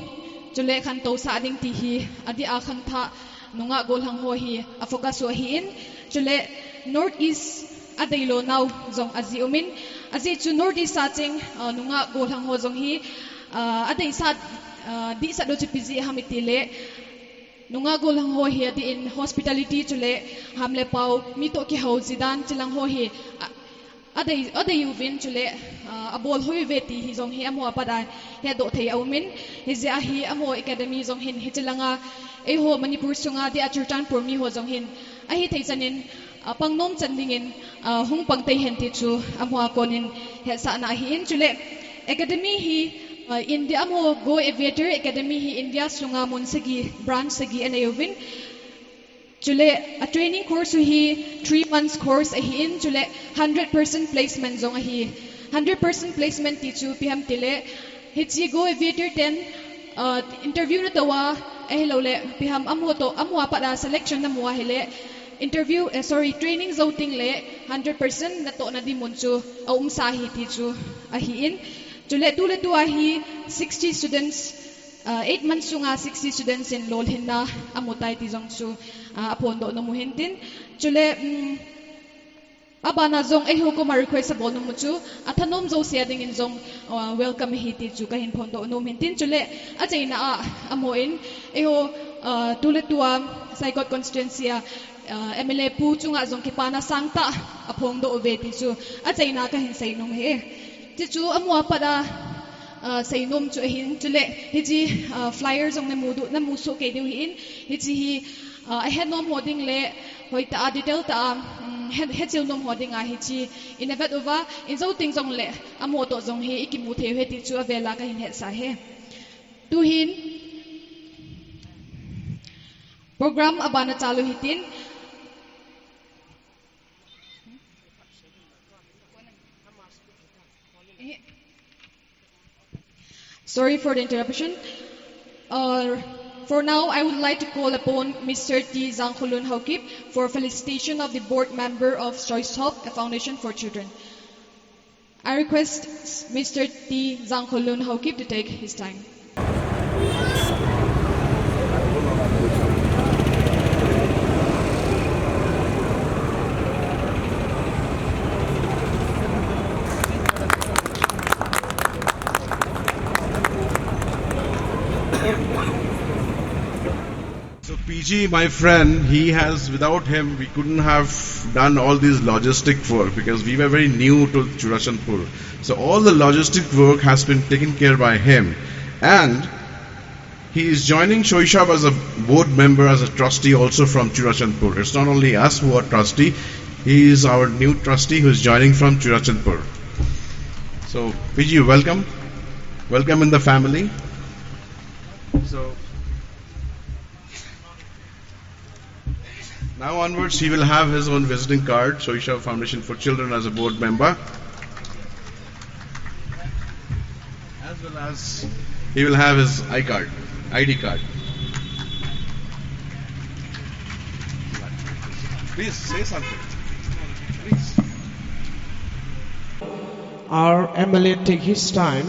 chule khan to sa ding ti hi adi a khang tha nunga gol hang ho hi a focus ho hi in chule Northeast adailo now zong azi umin azi chu Northeast sa ching nunga gol hang ho zong hi adai sa di sa do chu piji hamitile nunga gol hang ho hi di in hospitality chule hamle pau mi to ki ho zidan chilang ho hi adai uvin chule abol hoi veti hi zong hi amo pada he do thei aumin hi ja hi amo academy zong hin hi chilanga e ho Manipur sunga di achurtan por mi ho zong hin a hi thei chanin pangnom chandingin hung pangtai hen ti chu amo konin he sa na hi in chule academy hi India amo Go Aviator Academy hi India sunga mun sagi branch sagi anayovin chule a training course hi 3 months course hi in chule 100% placement zong hi 100% placement ti chu pm tile hi Go Aviator 10 interview na tawa lole pm amo pa da selection na muwa hele interview training zouting le 100% na to na di munchu sa hi ti chu a hi in chule tule tu hi 60 students 8 months sunga 60 students in lol hinna amutai ti jong chu apondo no muhintin chule abana zong eho ko ma request sa bol no muchu athanom zo sia ding in zong welcome hi ti chu kahin phondo no muhintin chule achaina amoin eho tule tua saikot constituency MLA pu chunga zong kipana sangta aphong do ove ti chu achaina kahin sai nom he ti chu amwa pada sainom chu hin chule hiji flyers ong na muso ke deu hin hiji hi I had nom hoding le hoita detail ta hechil nom hoding a hiji in a vet over in so things ong le amo to zong he ikimu the he ti chu avela ka hin het sa he tu hin program abana chalu hitin sorry for the interruption. For now, I would like to call upon Mr. T. Zangkhulun Haukip for felicitation of the board member of SHOISHOB, a foundation for children. I request Mr. T. Zangkhulun Haukip to take his time. PG, my friend, he has, without him, we couldn't have done all these logistic work because we were very new to Churachandpur. So all the logistic work has been taken care by him. And he is joining SHOISHOB as a board member, as a trustee also from Churachandpur. It's not only us who are trustee, he is our new trustee who is joining from Churachandpur. So, PG, welcome. Welcome in the family. So, now onwards, he will have his own visiting card, SHOISHOB Foundation for Children, as a board member. As well as he will have his ID card. Please say something. Please. our MLA take his time,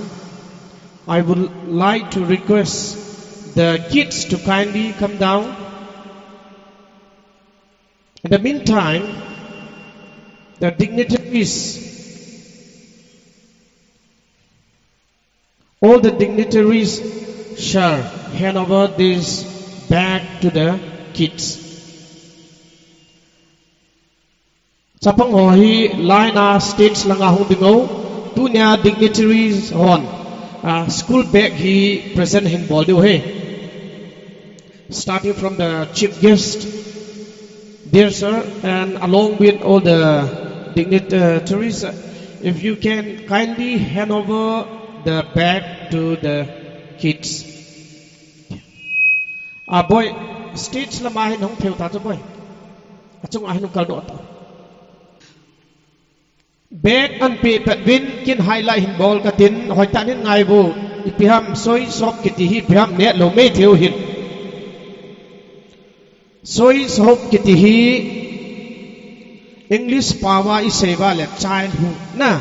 I would like to request the kids to kindly come down. In the meantime, the dignitaries, all the dignitaries shall hand over this bag to the kids. Sapang hohi line states langa hong dingo tunya dignitaries on school bag he present hin bol do he. Starting from the chief guest, dear sir, and along with all the dignitaries, if you can kindly hand over the bag to the kids. Boy, states lamahin hong theo ta boy. Achung ahin kal do ta. Bag an pe pat win kin highlight hin bol katin hoi tan hin ngai bu ipiham soi sop kiti hi piham ne lo me theo hin. Soi sop kiti hi English pawa iseva le childhood na.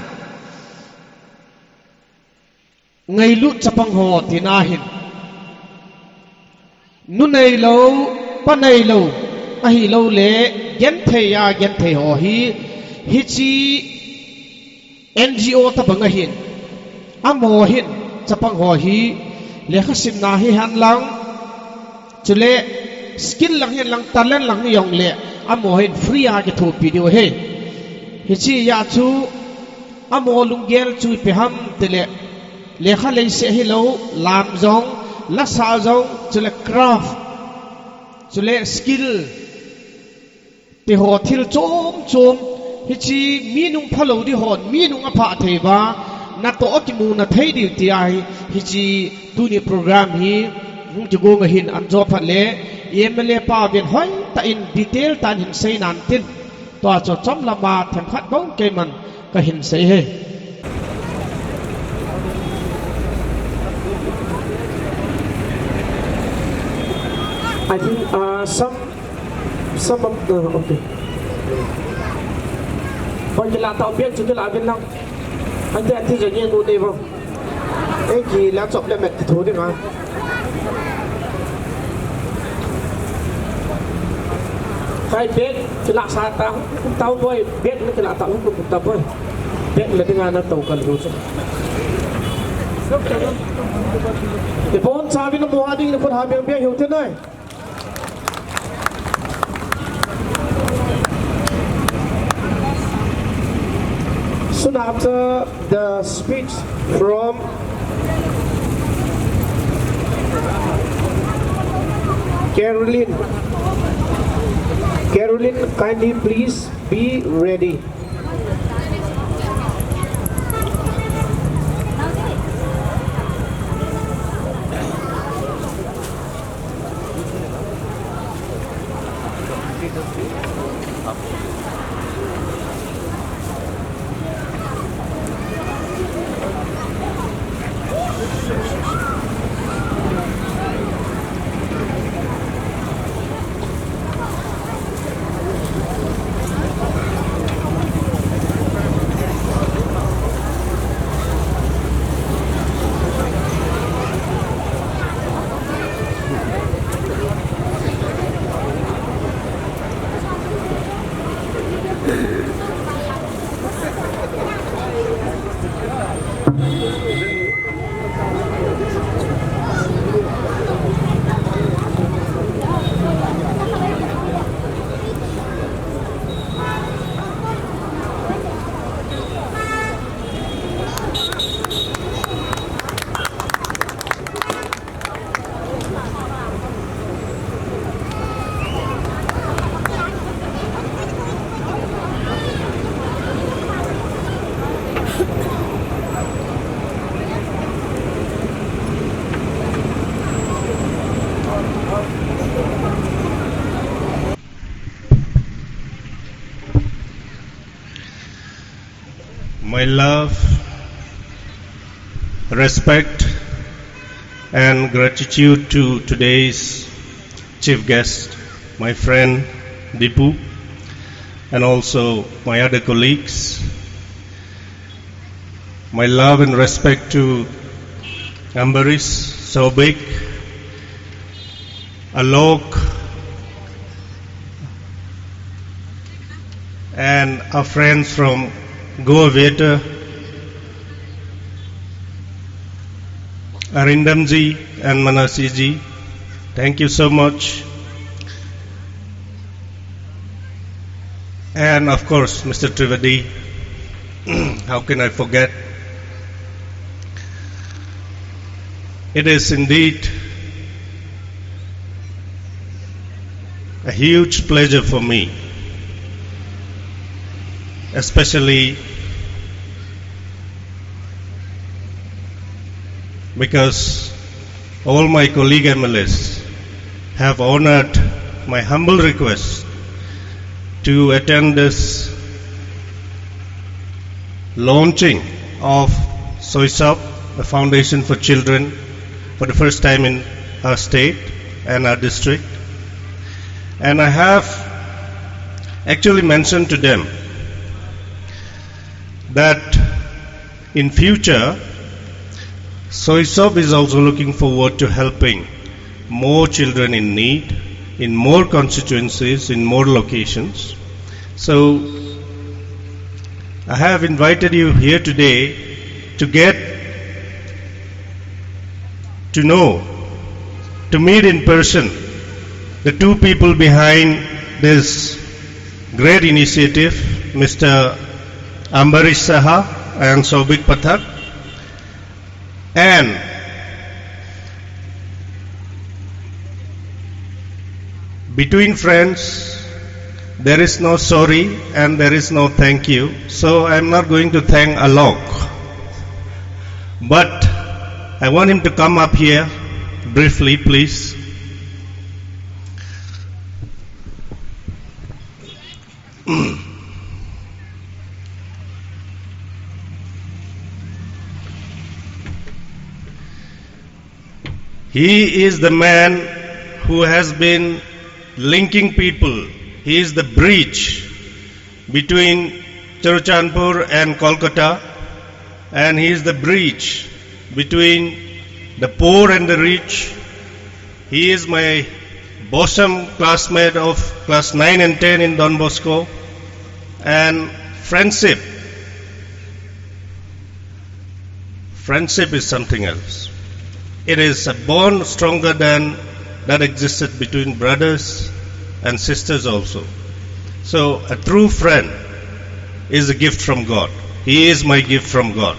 Ngay lut chapang ho tinahin nunay lo panay lo ahi lo le gen thei ho hi chi NGO tabangahin amo hin chapang ho hi le khasim na hi han lang chule skill lang hin lang talent lang yong le amo hin free a ke thu video he hi chi ya chu amo lunggel chu pe ham tele lekha lei se hi lo lam zong la sa zong chule craft chule skill te ho thil chom hi chi mi nung phalo di hon mi nung apha theiba na to okimu na thei di ti ai hi chi tu ni program hi hung ju go nga hin an job phat le emle pa ben hoi ta in detail tan hin sei nan tin to cho chom lama them khat bong ke man ka hin sei he. I think some of the okay. Coi cái là tàu biết chúng tôi là bên nào. Anh ta thì giờ nhiên ngồi đây không? Ấy thì là chọn lại mệt cái thú đi mà. Cái biết cái là sao tàu thôi biết cái là tàu không được tập thôi. Biết là cái ngàn tàu cần rồi. Thì bốn sao bên nó mua đi nó còn hai miếng hiểu thế này. Soon after the speech from Caroline, kindly please be ready. My love, respect, and gratitude to today's chief guest, my friend Dipu, and also my other colleagues. My love and respect to Ambaris, Sobik, Alok, and our friends from Goa Veta, Arindamji and Manasiji. Thank you so much. And of course, Mr. Trivedi, how can I forget? It is indeed a huge pleasure for me, especially because all my colleague MLAs have honored my humble request to attend this launching of SHOISHOB, a foundation for children, for the first time in our state and our district. And I have actually mentioned to them that in future, SHOISHOB is also looking forward to helping more children in need, in more constituencies, in more locations. So, I have invited you here today to get to know, to meet in person, the two people behind this great initiative, Mr. Ambarish Saha and Sobik Pathak. And between friends, there is no sorry and there is no thank you. So I am not going to thank Alok. But I want him to come up here briefly, please. He is the man who has been linking people. He is the bridge between Tiruchanpur and Kolkata, and he is the bridge between the poor and the rich. He is my bosom classmate of class 9 and 10 in Don Bosco. And friendship is something else. It is a bond stronger than that existed between brothers and sisters also. So a true friend is a gift from God. He is my gift from God.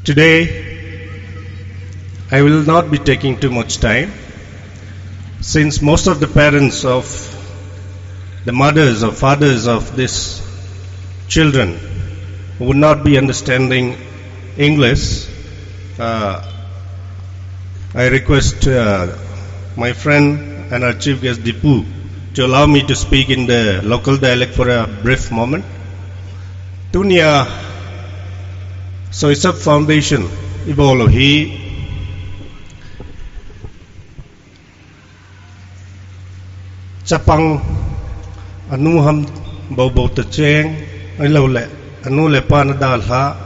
Today, I will not be taking too much time, since most of the parents of the mothers or fathers of these children would not be understanding English. I request my friend and our chief guest Dipu to allow me to speak in the local dialect for a brief moment. Tunia SHOISHOB Foundation Ibolohi Chapang Anuham Bobo to Cheng Ilole Anule Panadalha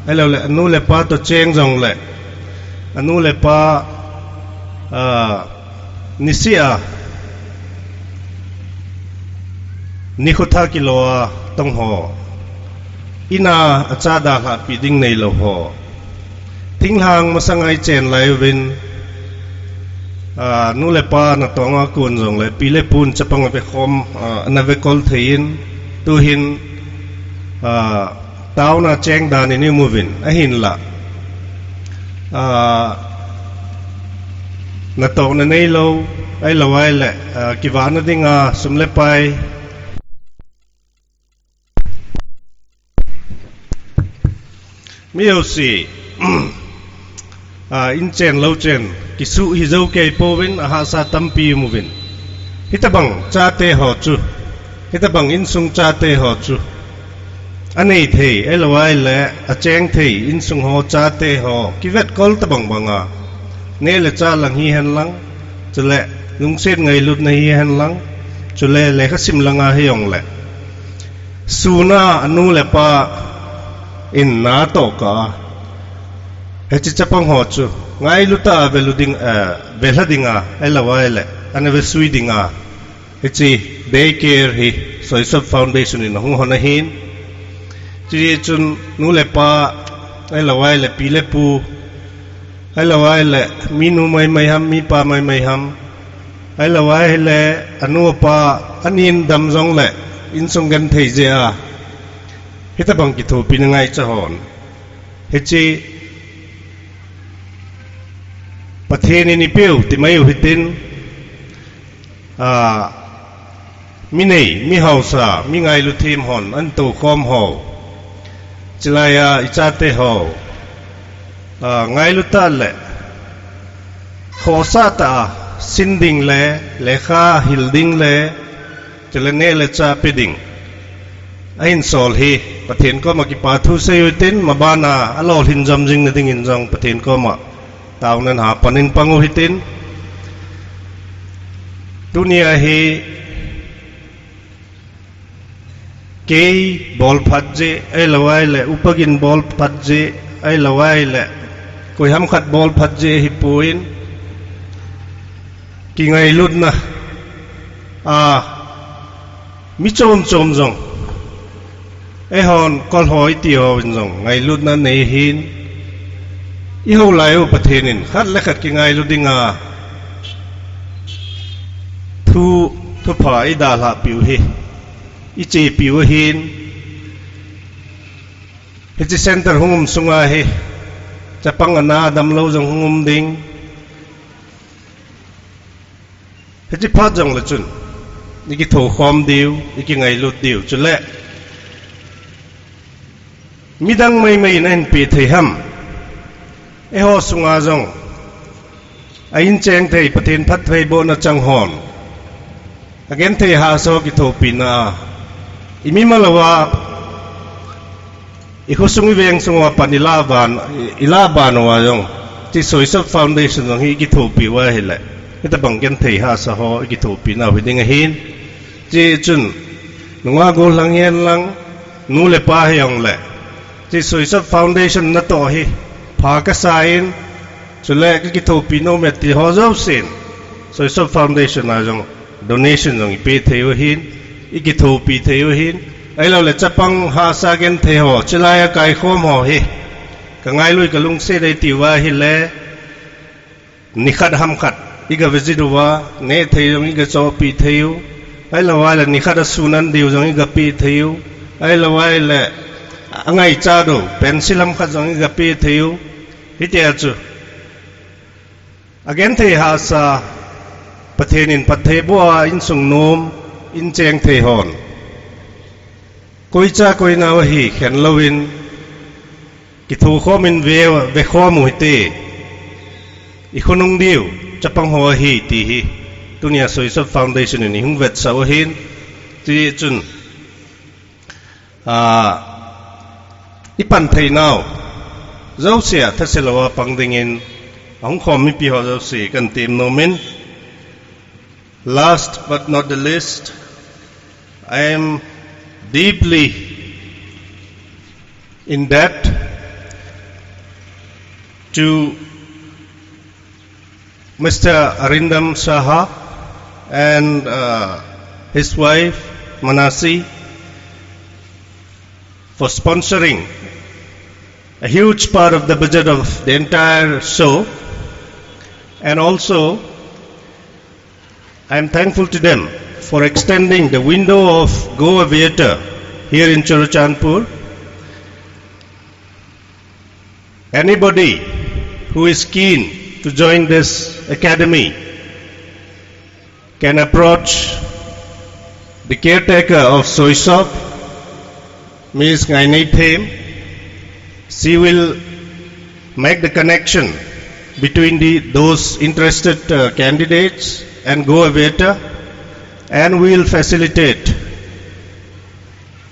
Ilole Anule Pa to Cheng Zongle Anule Pa Nisia Nikota Kiloa Tongho Ina Achada Ha Piding Nailo Ho Tinghang Masangay Chen Laivin Nule pa na tonga kun zong le pile pun chapang ve khom na ve kol thein tu hin tau na cheng dan ni movin a hin la na to na nei lo ai lo ai le ki wa na dinga sum le pai miêu si in chen lo chen kisu hi zo ke povin ha sa tampi movin hitabang cha te ho chu hitabang in sung cha te ho chu anh ấy thì ấy là vậy lẽ à chén thì in sung ho cha tê ho ki vet kol ta bang bang à nè là cha lang hi hen lang cho lẽ lung sen ngày lụt này hi hen lang cho lẽ khát sim lang à hi ong lẽ suna anu lẽ pa in na to ka hết chỉ chấp bằng họ chứ ngay lúc ta về lúc đinh về hết đinh à ấy là vậy lẽ anh về suy đinh à hết chỉ daycare hi SHOISHOB Foundation in hong hon hin chỉ chun nu lẽ pa ấy là vậy lẽ pi lẽ pu ấy là vậy lẽ mi nu mai ham mi pa mai ham ấy là vậy lẽ anu pa anh in đam rong lẽ in song gan thầy gì à hết ta bằng kỹ thuật pin ngay cho hòn hết chỉประเทศนี้เปียวที่ไม่อยู่ที่ดินมีไหนมีเฮาสามีไงลุทีมหอนอันโตคอมเฮาจิลายาอิจาเตเฮาไงลุตันแหละขอซาตาสินดิงเล่เลขาฮิลดิงเล่จิลเนเลจาปิดิงไอ้อินโซลฮีประเทศก็มากิปาทุเซยุตินมาบานาอลอหินจำจิงนดิงอินจงประเทศก็มาตาวนั้นหาปนินปังอุหิตินดุนยาฮีเกย์บอลพัดเจไอละไว้แหละอุปกินบอลพัดเจไอละไว้แหละคุยห้ำขัดบอลพัดเจฮิปุยนกี่ไงลุดนะมิโจมจงไอฮอนกอลหอยตีหอยจงไงลุดนะในหินอีเขาไล่อุปเทนินขัดและขัดกี่ไงลุดิงาทุผาอิดาลาปิวเฮอีเจปิวหินเฮจิเซ็นเตอร์หงุมสุงาเฮจะปังอนาดำเล่าจงหงุมดิงเฮจิพัดจงละจุนนี่กิโถความเดียวนี่กิไงลุดเดียวจุเละมิดังไม่นั่นปีเทหัมไอฮอสุงาจงไออินเจงเทยประเทศพัดเทยโบนจังหอนอาเกนเทยหาโซกิโทปินาอิมิมาลาวาอีคุสุงวิเวงสุงวาปันิลาบานวาจงที่SHOISHOB Foundation จงฮิกิโทปิวะเฮละนี่แต่บังเกนเทยหาสหอกิโทปินาวิดิงหินเจจุนนงว่าโกลังเย็นลังนูเลปาเฮยองละที่SHOISHOB Foundation นั่นต่อฮีพากษาอินสุดแรกกิโทปิโนเมติฮอเจ้าสินSHOISHOB Foundation นะจง donation จงปีเทวหินอีกิโทปีเทวหินไอเราเลยจะปังหาสาเกนเทหอจิลายกายโคมหอเฮกังไงลุยกับลุงเสดติวาฮิเลนิขัดห้ำขัดอีกวิจิตวาเนเทยงอีกจอปีเทวไอเราว่าเลยนิขัดสุนันดิวจงอีกปีเทวไอเราว่าเลยไงจ้าดูเป็นสิลัมขัดจงอีกปีเทวฮิตเอจูอาเกนเทหาสาประเทศนินประเทศบัวอินสุงโนมอินเจงเทหอนกุยจ้ากุยนาวฮีเข็นลวินกิทูข้อมินเวข้อมุหิตอีคนนุ่งเดียวจะปังหัวฮีตีฮีตุนียSHOISHOB Foundationนี่หุ่งเวทสาวหินที่จุนอีปันไทยนาวเจ้าเสียทัศลวะปังดิงินของข้อมิปีหัวเจ้าเสียกันเต็มโนมิน Last but not the least, I am deeply in debt to Mr. Arindam Saha and his wife Manasi for sponsoring a huge part of the budget of the entire show, and also I am thankful to them for extending the window of Go Aviator here in Churachandpur. Anybody who is keen to join this academy can approach the caretaker of SHOISHOB, Ms. Ngainei Them. She will make the connection between those interested candidates and Go Aviator, and we will facilitate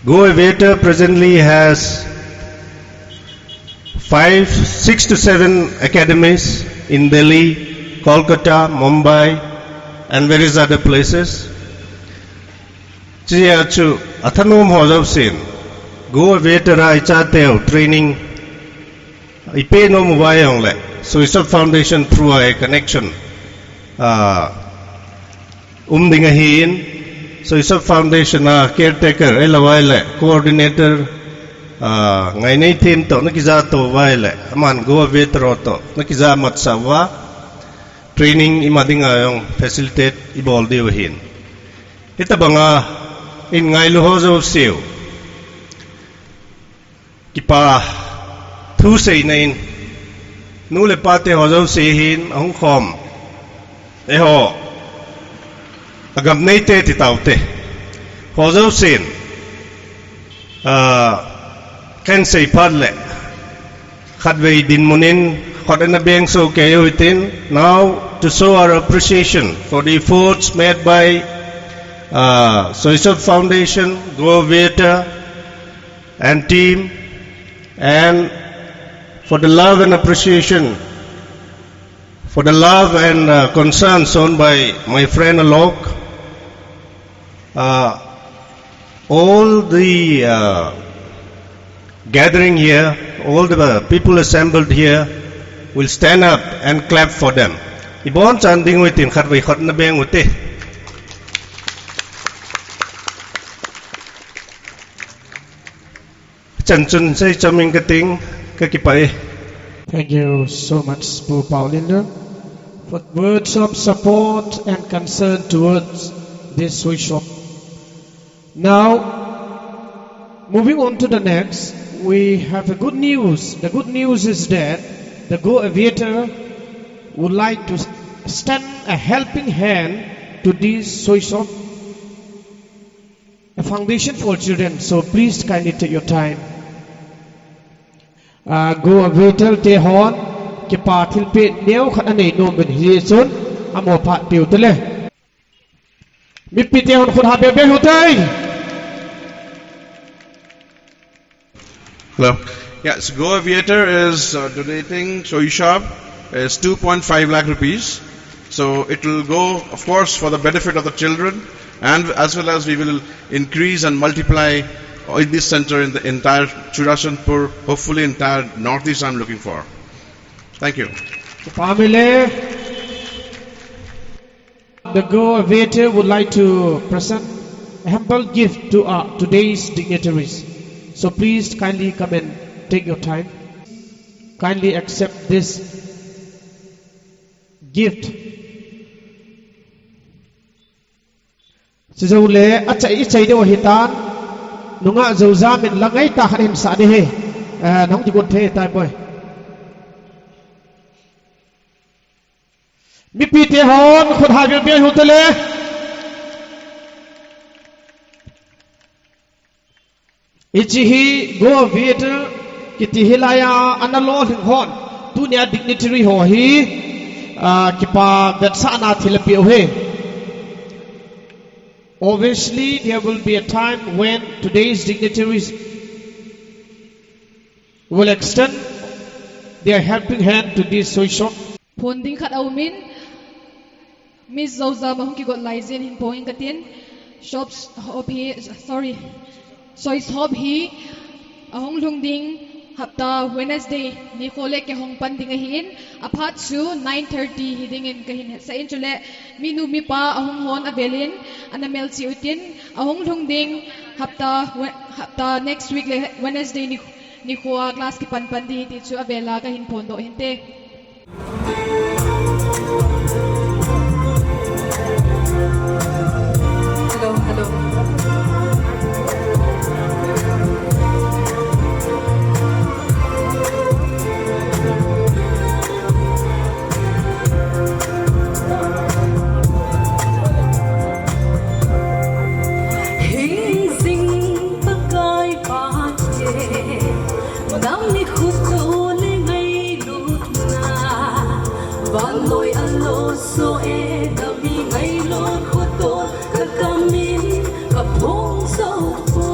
Go Aviator presently has 6 to 7 academies in Delhi, Kolkata, Mumbai, and various other places. Chiyachu athanum hojaw sin Go Aviator ra ichateo training ipe no mubayong le SHOISHOB Foundation through a connection dingahin SHOISHOB Foundation na caretaker elawai le coordinator ngai nei team to nakiza to vai le aman Go Aviator to nakiza matsawa training imadinga yung facilitate ibol diuhin ita banga in ngai luhozo siu kipa thu sei nain nule pate hozo sehin ang khom eho agam nei te titaute hozo sin kan sei padle khadwei din munin khodana beng so kayo itin now to show our appreciation for the efforts made by SHOISHOB Foundation, Go Aviator and team, and for the love and appreciation, for the love and concern shown by my friend Alok, all the gathering here, all the people assembled here will stand up and clap for them. Ibon chanding witin khatwei khot na beng uti. Thank you so much, Bu Paulinda, for words of support and concern towards this SHOISHOB. Now, moving on to the next, we have a good news. The good news is that the Go Aviator would like to extend a helping hand to this SHOISHOB, a foundation for children. So please kindly take your time. Go Aviator te hon ke pa thil pe neu khat anei nom ben hi chun amo pha piu tele mi pi te hon khut ha be be hutai. Hello. Yes, Go Aviator is donating SHOISHOB is 2.5 lakh rupees. So it will go, of course, for the benefit of the children, and as well as we will increase and multiply in this center in the entire Churachandpur, hopefully entire northeast I'm looking for. Thank you. Family, the Go Aviator would like to present a humble gift to today's dignitaries. So please kindly come and take your time. Kindly accept this gift. Sizole achai chai de hitan nunga zauza min langai ta khanim sa de he nong ti got the tai boy mi pi te hon khod ha be be hutale ichi hi Go Aviator kiti hilaya analo ling hon tunia dignitary ho hi kipa gatsa na thilapi he. Obviously, there will be a time when today's dignitaries will extend their helping hand to this SHOISHOB. Ponding khat aumin Miss Zauza mahung ki got laizen hin poing katin shops hop hi SHOISHOB hi ahong lungding hapta Wednesday ni khole ke hong panding hin apart chu 9:30 hiding in kahin sa inchule minu mi pa ahong hon avelin anamel chi utin ahong lungding hapta next week Wednesday ni khuwa class ki panpandi ti chu avela kahin pondo hinte. Hello. So e da mi ngai lo ko to ka kamin ka phong so po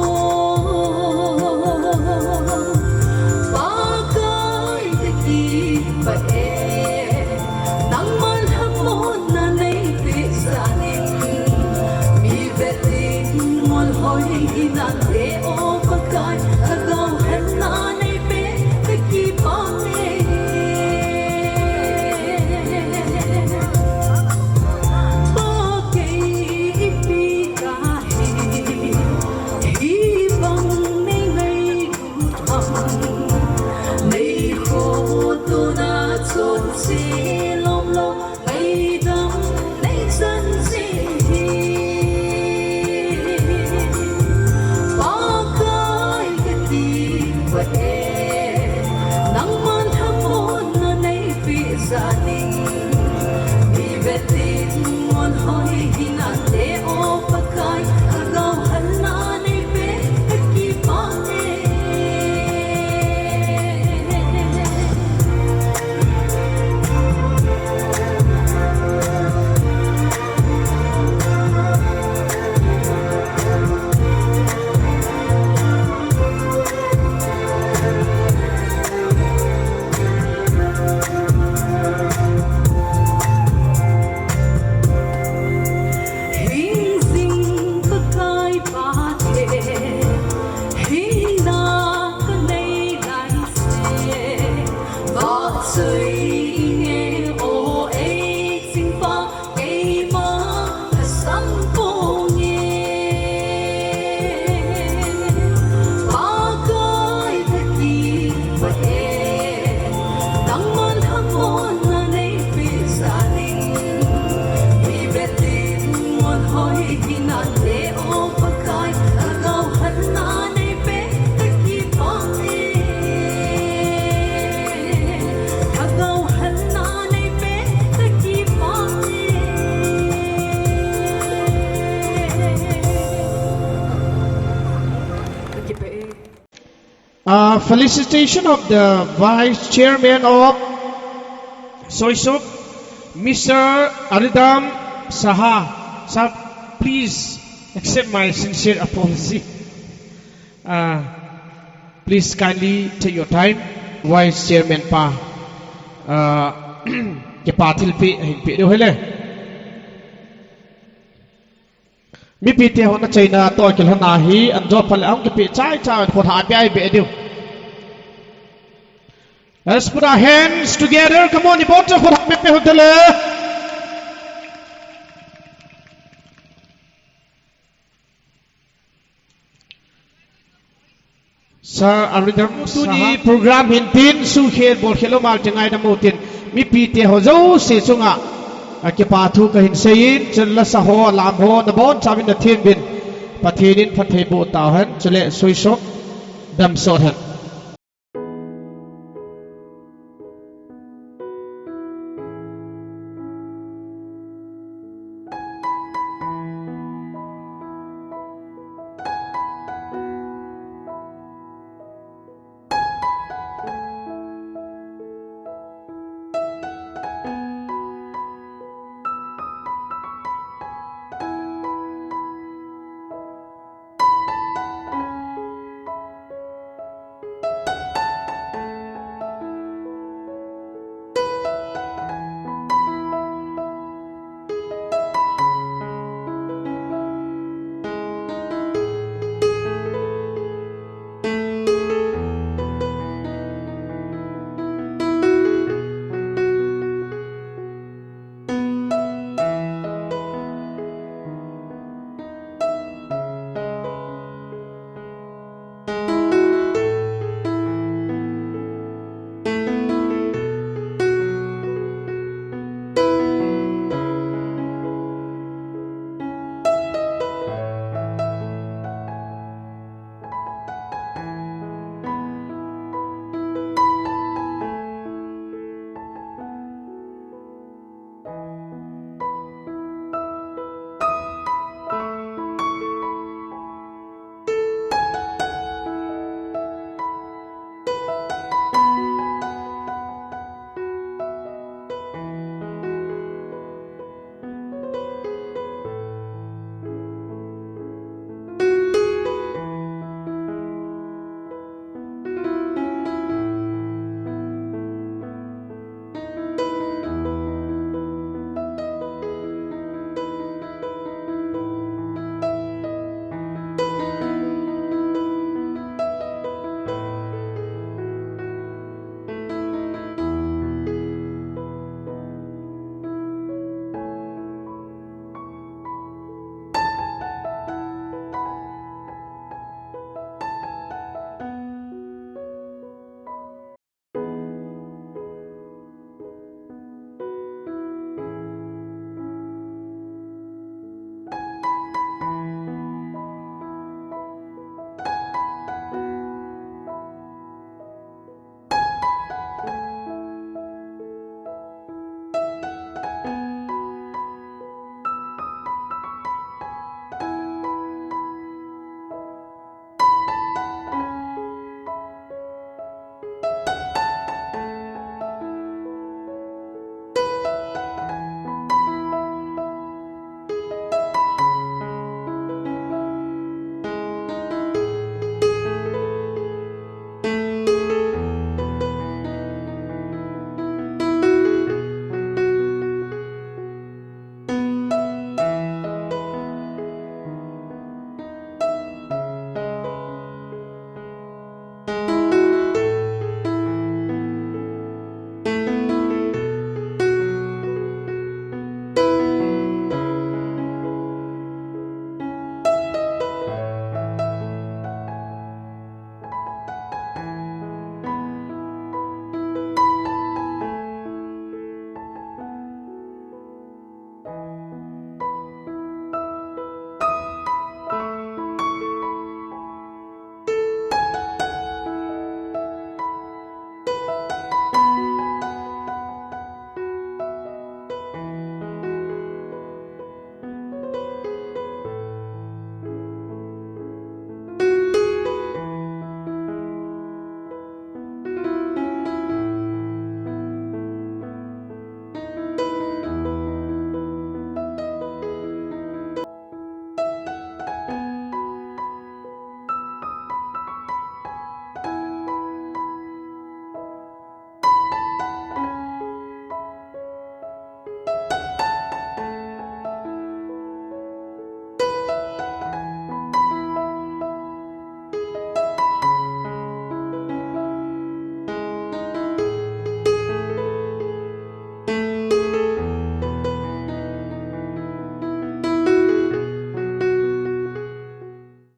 Felicitation of the Vice Chairman of SHOISHOB, Mr. Aridam Saha. Sir, please accept my sincere apology. Please kindly take your time. Vice Chairman Pa. Ke patil pe do hele. Mi pi te hona China to ke hana hi an jo pal am ke pe chai chai ko tha pe ai be do. Let's put our hands together. Come on, ibota for me pe hotele. Sir Aridam Suni program hintin su kher bol khelo mal jangai damutin mi pite ho zo se sunga ke pathu ka hin sein challa sa ho lam ho na bon chavin na thin bin pathinin pathe bo ta han chale SHOISHOB dam so han